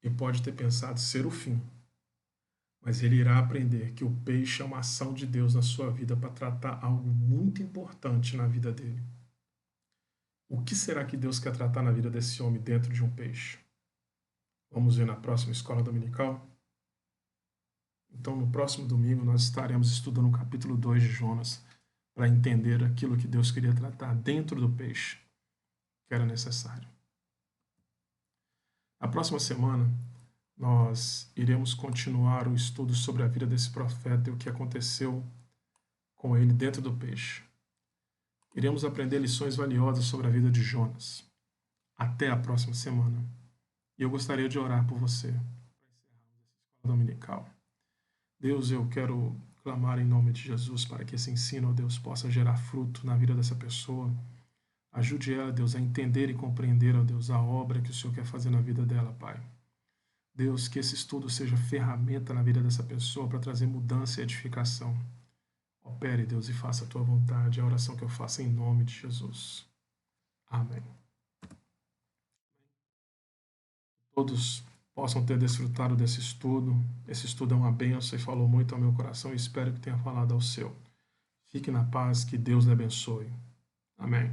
e pode ter pensado ser o fim, mas ele irá aprender que o peixe é uma ação de Deus na sua vida para tratar algo muito importante na vida dele. O que será que Deus quer tratar na vida desse homem dentro de um peixe? Vamos ver na próxima escola dominical? Então, no próximo domingo, nós estaremos estudando o capítulo 2 de Jonas para entender aquilo que Deus queria tratar dentro do peixe, que era necessário. Na próxima semana, nós iremos continuar o estudo sobre a vida desse profeta e o que aconteceu com ele dentro do peixe. Iremos aprender lições valiosas sobre a vida de Jonas. Até a próxima semana. E eu gostaria de orar por você para encerrarmos essa escola dominical. Deus, eu quero clamar em nome de Jesus para que esse ensino, ó Deus, possa gerar fruto na vida dessa pessoa. Ajude ela, Deus, a entender e compreender, ó Deus, a obra que o Senhor quer fazer na vida dela, Pai. Deus, que esse estudo seja ferramenta na vida dessa pessoa para trazer mudança e edificação. Opere, Deus, e faça a tua vontade. É a oração que eu faço em nome de Jesus. Amém. Todos possam ter desfrutado desse estudo. Esse estudo é uma bênção e falou muito ao meu coração e espero que tenha falado ao seu. Fique na paz, que Deus lhe abençoe. Amém.